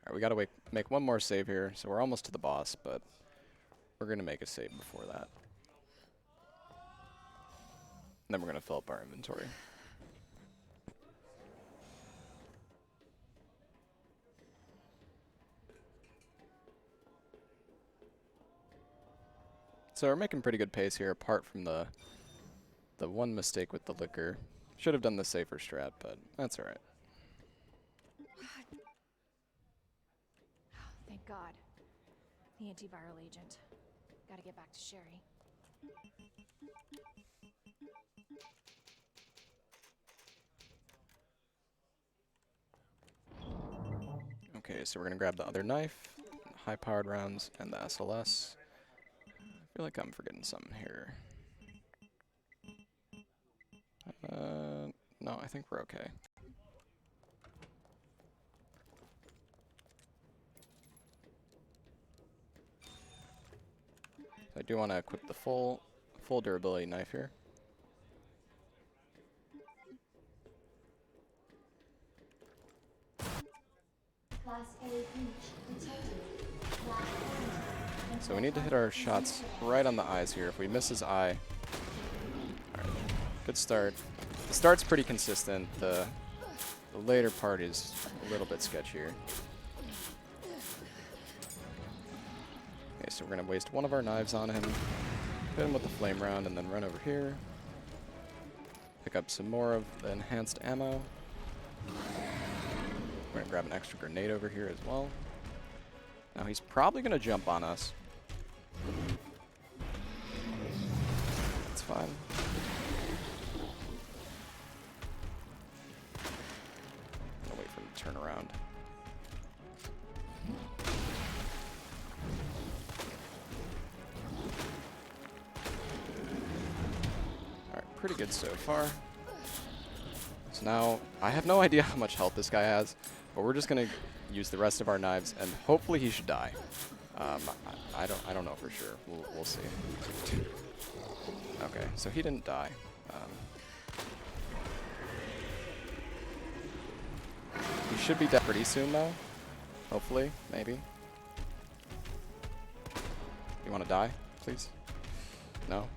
Alright, we gotta make one more save here, so we're almost to the boss, but we're gonna make a save before that. And then we're gonna fill up our inventory. So we're making pretty good pace here, apart from the one mistake with the liquor. Should have done the safer strat, but that's alright. Thank God. The antiviral agent. Gotta get back to Sherry. Okay, so we're gonna grab the other knife, high-powered rounds, and the SLS. I feel like I'm forgetting something here. No, I think we're okay. I do want to equip the full full durability knife here. Class A breach detected. Black quarantine. So we need to hit our shots right on the eyes here. If we miss his eye, all right, good start. The start's pretty consistent. The later part is a little bit sketchier. Okay, so we're gonna waste one of our knives on him, hit him with the flame round, and then run over here. Pick up some more of the enhanced ammo. We're gonna grab an extra grenade over here as well. Now he's probably gonna jump on us. That's fine. I'll wait for him to turn around. Alright, pretty good so far. So now, I have no idea how much health this guy has, but we're just gonna use the rest of our knives, and hopefully he should die. I don't know for sure. We'll see. Okay, so he didn't die. He should be dead pretty soon, though. Hopefully, maybe. You want to die, please? No.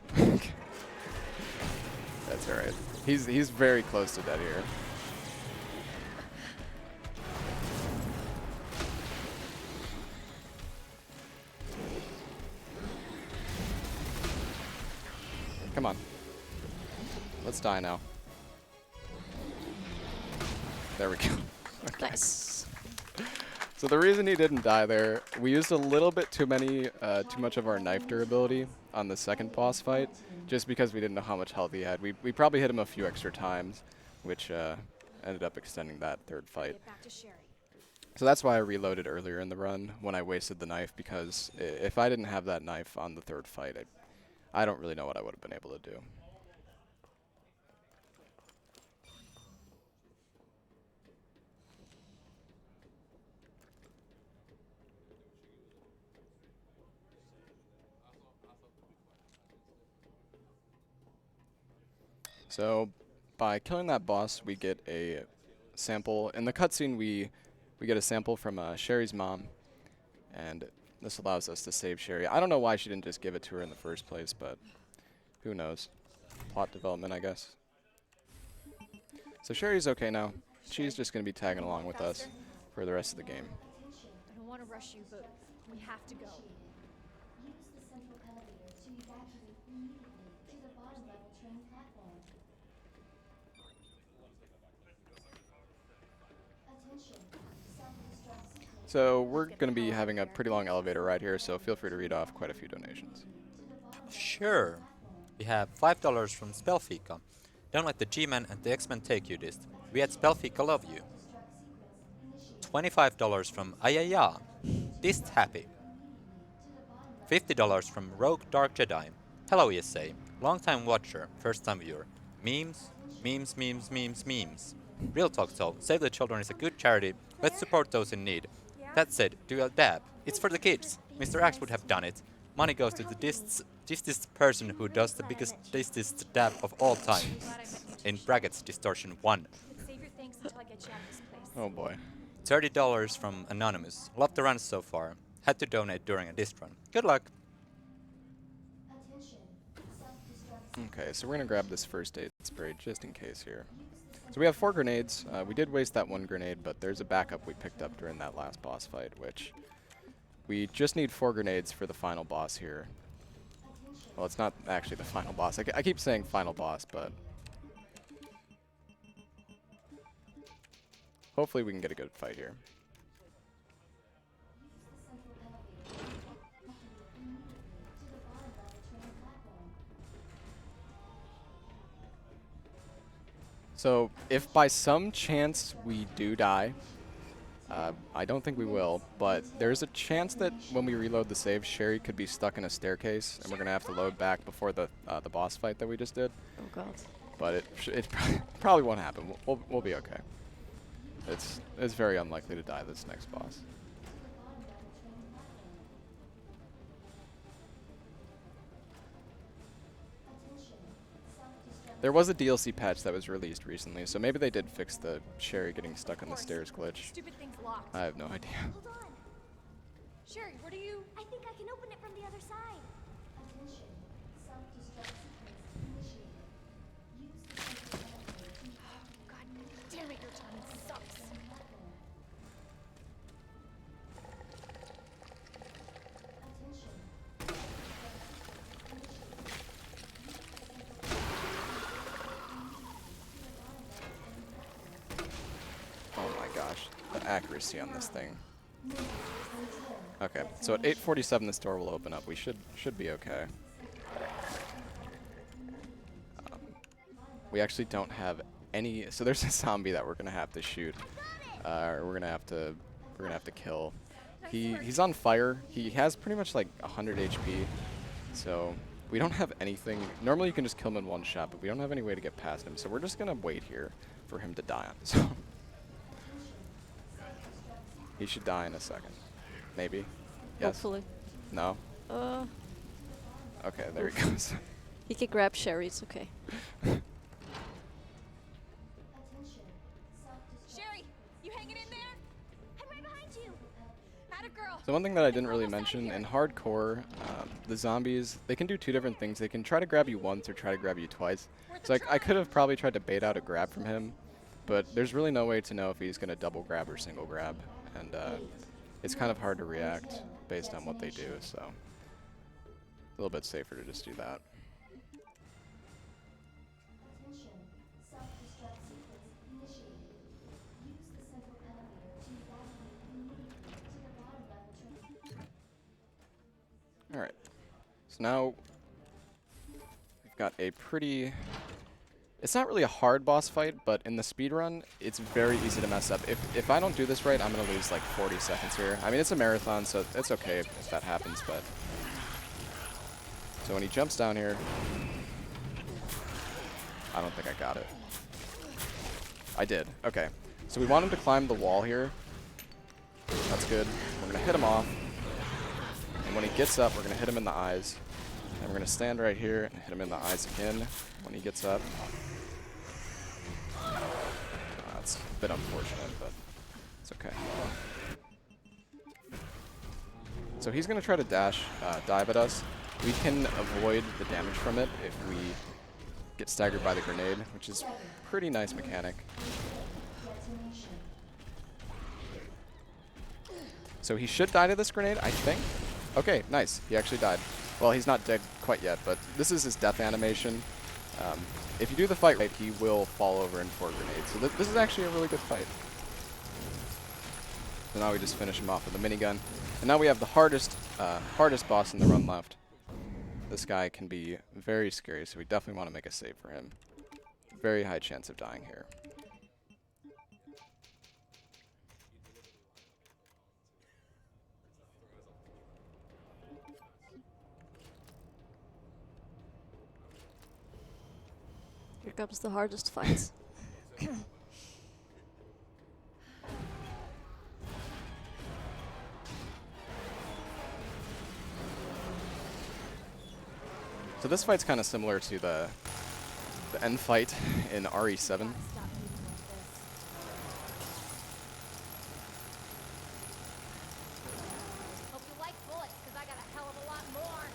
That's all right. He's very close to dead here. Come on. Let's die now. There we go. Okay. Nice. So the reason he didn't die there, we used a little bit too much of our knife durability on the second boss fight, just because we didn't know how much health he had. We probably hit him a few extra times, which ended up extending that third fight. Get back to Sherry. So that's why I reloaded earlier in the run when I wasted the knife, because if I didn't have that knife on the third fight, I don't really know what I would have been able to do. So by killing that boss, we get a sample. In the cutscene, we get a sample from Sherry's mom, and this allows us to save Sherry. I don't know why she didn't just give it to her in the first place, but who knows? Plot development, I guess. So Sherry's okay now. She's just going to be tagging along with us for the rest of the game. I don't want to rush you, but we have to go. Use the central elevator to evacuate immediately to the bottom level train platform. Attention. Self-destruct sequence. So we're going to be having a pretty long elevator ride here, so feel free to read off quite a few donations. Sure. We have $5 from Spellfika. Don't let the G-Men and the X-Men take you, Dist. We at Spellfika love you. $25 from Ayaya. Dist happy. $50 from Rogue Dark Jedi. Hello ESA. Long time watcher, first time viewer. Memes, memes, memes, memes, memes. Real talk though, Save the Children is a good charity. Let's support those in need. That said, do a dab. It's for the kids. Mr. Axe would have done it. Money goes to the distest person who does the biggest distest dab of all time. In brackets, Distortion2. Save your thanks until I get you out of this place. Oh boy. $30 from Anonymous. Love the run so far. Had to donate during a dist run. Good luck. Attention. Self-destruct. Okay, so we're going to grab this first aid spray just in case here. So we have 4 grenades. We did waste that 1 grenade, but there's a backup we picked up during that last boss fight, which we just need 4 grenades for the final boss here. Well, it's not actually the final boss. I keep saying final boss, but hopefully we can get a good fight here. So if by some chance we do die, I don't think we will, but there's a chance that when we reload the save, Sherry could be stuck in a staircase, and we're gonna have to load back before the boss fight that we just did. Oh god. But it probably won't happen. We'll be okay. It's very unlikely to die this next boss. There was a DLC patch that was released recently, so maybe they did fix the Sherry getting stuck on the stairs glitch. Stupid thing's locked. I have no idea. Hold on. Sherry, what are you? I think I can open it from the other side. Attention. Self-destruct sequence initiated. Use the central elevator to God damn it, your timing sucks. platform. Attention. Oh my gosh, the accuracy on this thing. Okay, so at 8:47 this door will open up. We should be okay. We actually don't have any. So there's a zombie that we're gonna have to shoot. Or we're gonna have to kill. He's on fire. He has pretty much like 100 HP. So we don't have anything. Normally you can just kill him in one shot, but we don't have any way to get past him. So we're just gonna wait here for him to die on his own. He should die in a second. Maybe. Yes. Hopefully. No. Okay, there he goes. He can grab Sherry, it's okay. Sherry, you hanging in there? I'm right behind you. Atta girl. So one thing that I didn't really mention, in hardcore, the zombies, they can do two different things. They can try to grab you once or try to grab you twice. So I could have probably tried to bait out a grab from him, but there's really no way to know if he's going to double grab or single grab. And it's kind of hard to react based on what they do, so a little bit safer to just do that. Attention. Self-destruct sequence initiated. Use the central elevator to evacuate immediately to the bottom level train. Alright, so now we've got a pretty... It's not really a hard boss fight, but in the speedrun, it's very easy to mess up. If I don't do this right, I'm going to lose like 40 seconds here. I mean, it's a marathon, so it's okay if that happens, but... So when he jumps down here... I don't think I got it. I did. Okay. So we want him to climb the wall here. That's good. We're going to hit him off. And when he gets up, we're going to hit him in the eyes. And we're going to stand right here and hit him in the eyes again when he gets up. That's a bit unfortunate, but it's okay. So he's going to try to dive at us. We can avoid the damage from it if we get staggered by the grenade, which is a pretty nice mechanic. So he should die to this grenade, I think. Okay, nice. He actually died. Well, he's not dead quite yet, but this is his death animation. If you do the fight right, he will fall over in 4 grenades. So this is actually a really good fight. So now we just finish him off with a minigun. And now we have the hardest boss in the run left. This guy can be very scary, so we definitely want to make a save for him. Very high chance of dying here. Here comes the hardest fight. So this fight's kind of similar to the end fight in RE7. Hope you like bullets, because I got a hell of a lot more.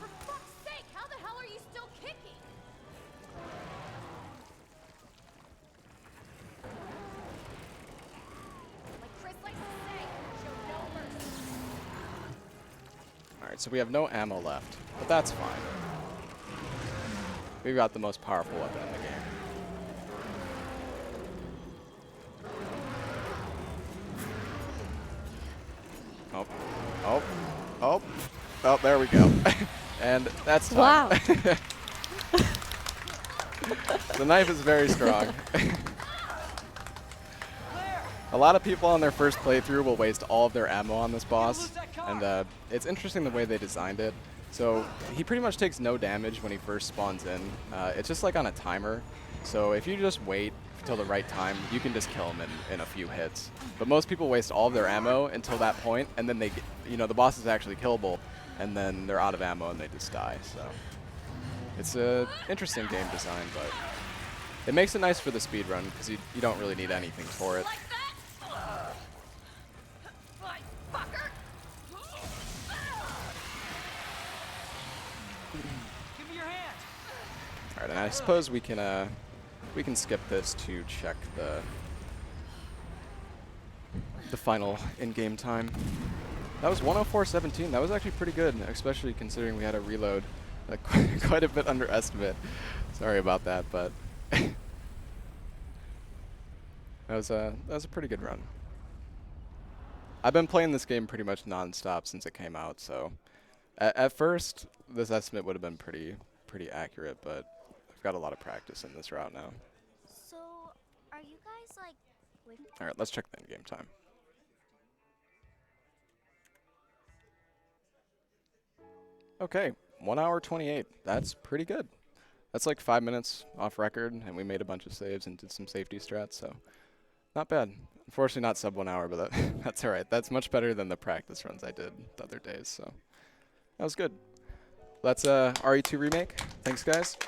For fuck's sake, how the hell are you still kicking? Like Chris likes to say, show no mercy. Alright, so we have no ammo left, but that's fine. We've got the most powerful weapon in the game. Oh, oh, oh, oh, there we go. And that's time. Wow. The knife is very strong. A lot of people on their first playthrough will waste all of their ammo on this boss, and it's interesting the way they designed it. So he pretty much takes no damage when he first spawns in. It's just like on a timer. So if you just wait till the right time, you can just kill them in a few hits. But most people waste all of their ammo until that point, and then they get, the boss is actually killable, and then they're out of ammo and they just die. So it's a interesting game design, but it makes it nice for the speed run because you don't really need anything for it. All right, and I suppose we can skip this to check the final in-game time. That was 104.17. That was actually pretty good, especially considering we had a reload quite a bit under estimate. Sorry about that, but that was a pretty good run. I've been playing this game pretty much non-stop since it came out, so at first this estimate would have been pretty accurate, but I've got a lot of practice in this route now. So, are you guys like... All right, let's check the in-game time. Okay, 1 hour 28. That's pretty good. That's like 5 minutes off record, and we made a bunch of saves and did some safety strats, so not bad. Unfortunately, not sub 1 hour, but that's all right. That's much better than the practice runs I did the other days, so that was good. That's RE2 remake. Thanks, guys.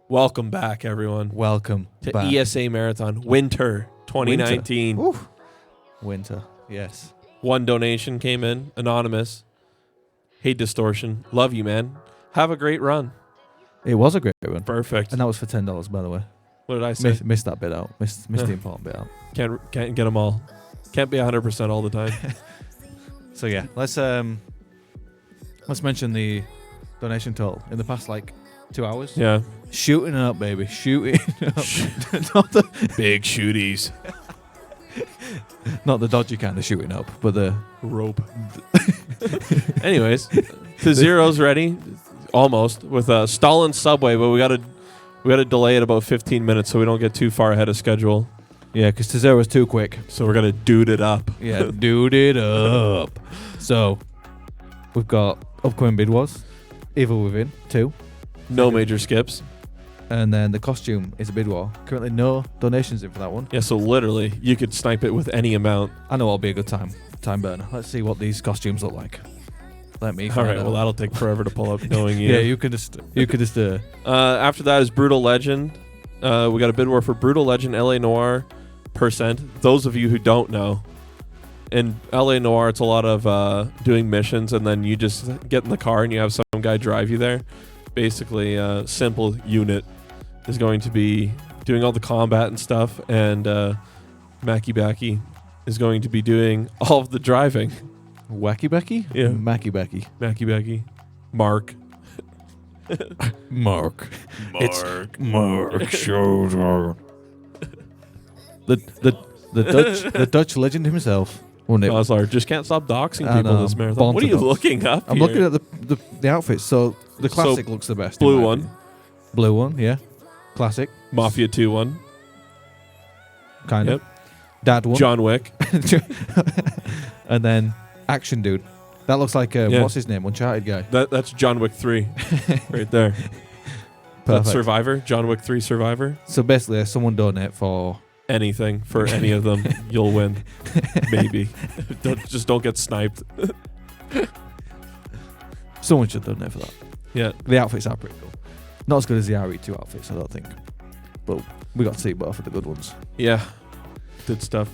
Welcome back, everyone, Welcome to back. ESA Marathon Winter 2019. Winter, yes. One donation came in, anonymous. Hey, Distortion. Love you, man. Have a great run. It was a great one. Perfect. And that was for $10, by the way. What did I say? Missed that bit out. Missed the important bit out. Can't get them all. Can't be 100% all the time. So yeah, let's mention the donation total in the past like 2 hours. Yeah. Shooting up, baby, shooting up. Not the Big shooties. not the dodgy kind of shooting up, but the Rope. Anyways, to Zero's ready, almost with a Stalin subway, but we gotta delay it about 15 minutes so we don't get too far ahead of schedule. yeah, because Tezero was too quick. So we're gonna dude it up. Yeah, dude it up. So we've got upcoming bid wars, Evil Within 2, No major skips. and then the costume is a bid war. Currently no donations in for that one. Yeah, so literally you could snipe it with any amount. I know it'll be a good time burner. Let's see what these costumes look like. Let me All find right, out. well that'll take forever to pull up knowing you. Yeah, you could just After that is Brutal Legend. We got a bid war for Brutal Legend LA Noir %. Those of you who don't know, in LA Noir, it's a lot of doing missions, and then you just get in the car and you have some guy drive you there. Basically, a simple unit is going to be doing all the combat and stuff, and Mackie Backy is going to be doing all of the driving. Wacky Becky? Yeah. Macky Becky. Mackie Backy. Mark. Mark. It's Mark Shoulder. the Dutch legend himself. Wouldn't it? Goslar just can't stop doxing I people know. this marathon. Born What to are you dox. looking up I'm here? looking at the outfits. So the classic looks the best. in Blue my one. opinion. Blue one, yeah. Classic. Mafia 2 one. Kind Yep. of. Dad one. John Wick. And then Action Dude. That looks like Yeah. what's his name? Uncharted guy. That's John Wick 3 right there. That's Perfect. Survivor. John Wick 3 Survivor. So basically, someone donate for Anything for any of them, you'll win. Maybe. Don't get sniped. someone should donate for that. Yeah. The outfits are pretty cool. Not as good as the RE2 outfits, I don't think. But we got to see both of the good ones. Yeah. Good stuff.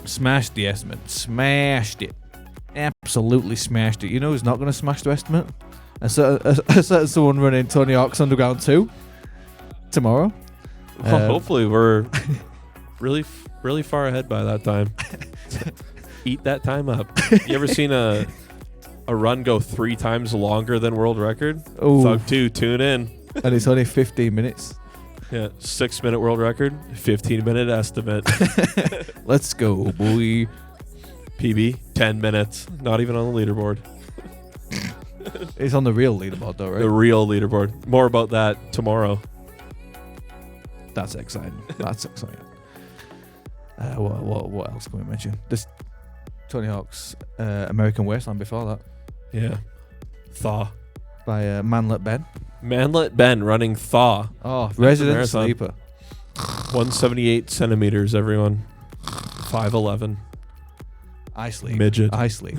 Smashed the estimate. Smashed it. Absolutely smashed it. You know who's not going to smash the estimate? A certain someone running Tony Hawk's Underground 2 tomorrow. Well, hopefully we're really far ahead by that time. Eat that time up. You ever seen a run go 3 times longer than world record? Ooh. Thug 2, tune in. And it's only 15 minutes. Yeah, 6-minute world record, 15-minute estimate. Let's go, boy. PB, 10 minutes. Not even on the leaderboard. It's on the real leaderboard, though, right? The real leaderboard. More about that tomorrow. That's exciting. That's exciting. What else can we mention? This Tony Hawk's American Wasteland before that Yeah. Thaw. by Manlet Ben. Manlet Ben running Thaw. Oh, the Resident marathon. Sleeper. 178 centimeters, everyone. 5'11". I sleep. Midget. I sleep.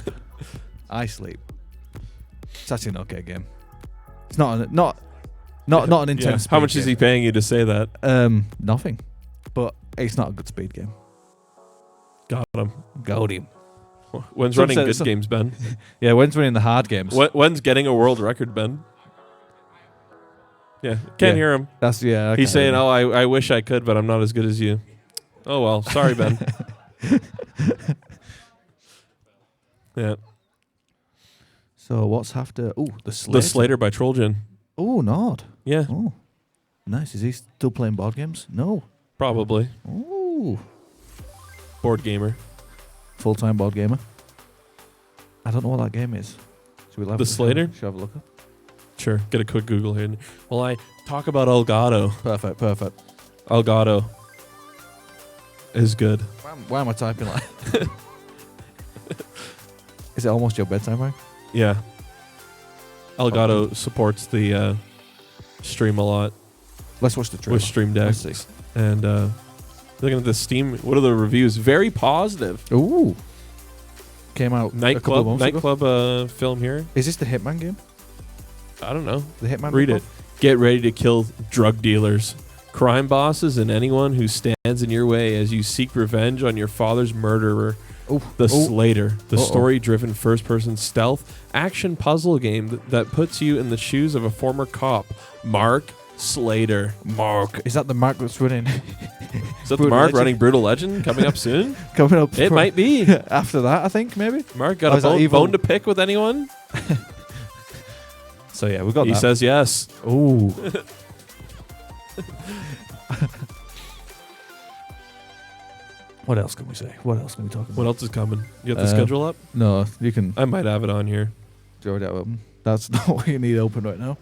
I sleep. It's actually an okay game. It's not an intense. How much is he paying you to say that? Nothing. But it's not a good speed game. Got him. Got him. When's Some running said- good some- games, Ben? Yeah, when's winning the hard games? When's getting a world record, Ben? Yeah, can't hear him. That's I He's can't saying, hear "Oh, I wish I could, but I'm not as good as you." Oh well, sorry, Ben. Yeah, So what's after? Oh, the Slater. the Slater by Trojan. Oh, not. Yeah, Oh, nice. Is he still playing board games? No. probably Oh, board gamer. full-time board gamer. I don't know what that game is. Should we The Slater? Should I have a look? Sure, get a quick Google here. Well, I talk about Elgato. Perfect. Elgato is good. Why am I typing like? Is it almost your bedtime, right? Yeah, Elgato supports the stream a lot Let's watch the trailer. with Stream Let's Decks. And looking at the Steam, what are the reviews? Very positive. Ooh. Came out a couple of months ago. Nightclub film here. Is this the Hitman game? I don't know. The Hitman. Read ripoff? it. Get ready to kill drug dealers, crime bosses, and anyone who stands in your way as you seek revenge on your father's murderer. Oh, The Slater, the Uh-oh. story-driven first-person stealth action puzzle game that puts you in the shoes of a former cop, Mark Slater. Mark. Is that the Mark that's running? Is that Brutal Mark Legend. running Brutal Legend coming up soon? Coming up. It might be. After that, I think maybe. Mark Oh, got is a that evil? bone to pick with anyone? So yeah, we got He that. says yes. Ooh. What else can we say? What else can we talk about? What else is coming? You got the schedule up? No, you can I might have it on here. throw that open. That's not what you need open right now.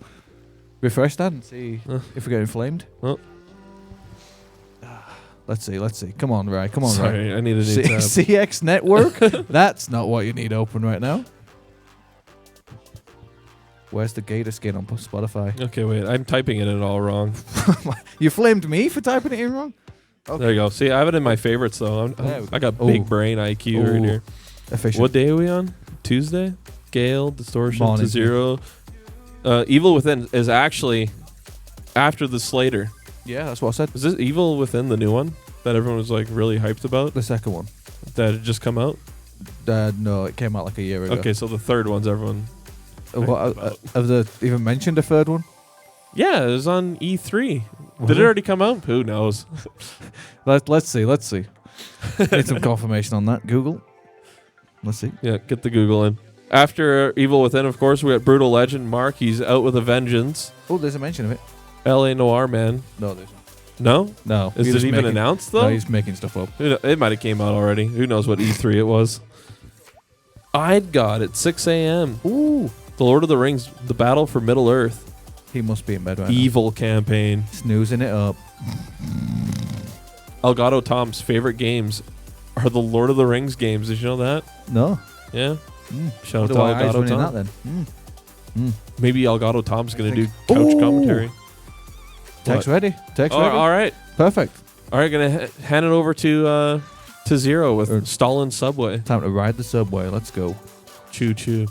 Refresh that and see if we get inflamed. Oh. Let's see. Come on, Ray. Come on, Ray. Sorry, I need a new tab. CX Network? That's not what you need open right now. Where's the Gator skin on Spotify? Okay, wait. I'm typing it in all wrong. You flamed me for typing it in wrong? Okay. There you go. See, I have it in my favorites, though. There we I got go. big Ooh. brain IQ right Ooh. here. Efficient. What day are we on? Tuesday? Gale, Distortion Morning. to 0. Evil Within is actually after the Slater. Yeah, that's what I said. Is this Evil Within the new one that everyone was like really hyped about? The second one. That had just come out? No, it came out like a year ago. Okay, so the third one's everyone. Have they even mentioned a third one? Yeah, it was on E3. Was Did it it? already come out? Who knows? Let's see. Need some confirmation on that. Google. Let's see. Yeah, get the Google in. After Evil Within, of course, we got Brutal Legend. Mark, he's out with a vengeance. Oh, there's a mention of it. LA Noir Man. No, there's No? no. Is You're it just even making- announced, though? No, he's making stuff up. It might have came out already. Who knows what E3 it was. I'd God at 6 a.m. Ooh. The Lord of the Rings, The Battle for Middle Earth. He must be in bed right Evil campaign. now. Snoozing it up. Elgato Tom's favorite games are the Lord of the Rings games. Did you know that? No. Yeah. Shout out Wonder to why eyes Elgato running Tom. that then. Maybe Elgato Tom's going to do think- couch Ooh. commentary. Text What? ready. Text Oh, ready. all right. Perfect. All right, going to hand it over to Zero with Stalin Subway. Time to ride the subway. Let's go. Choo choo.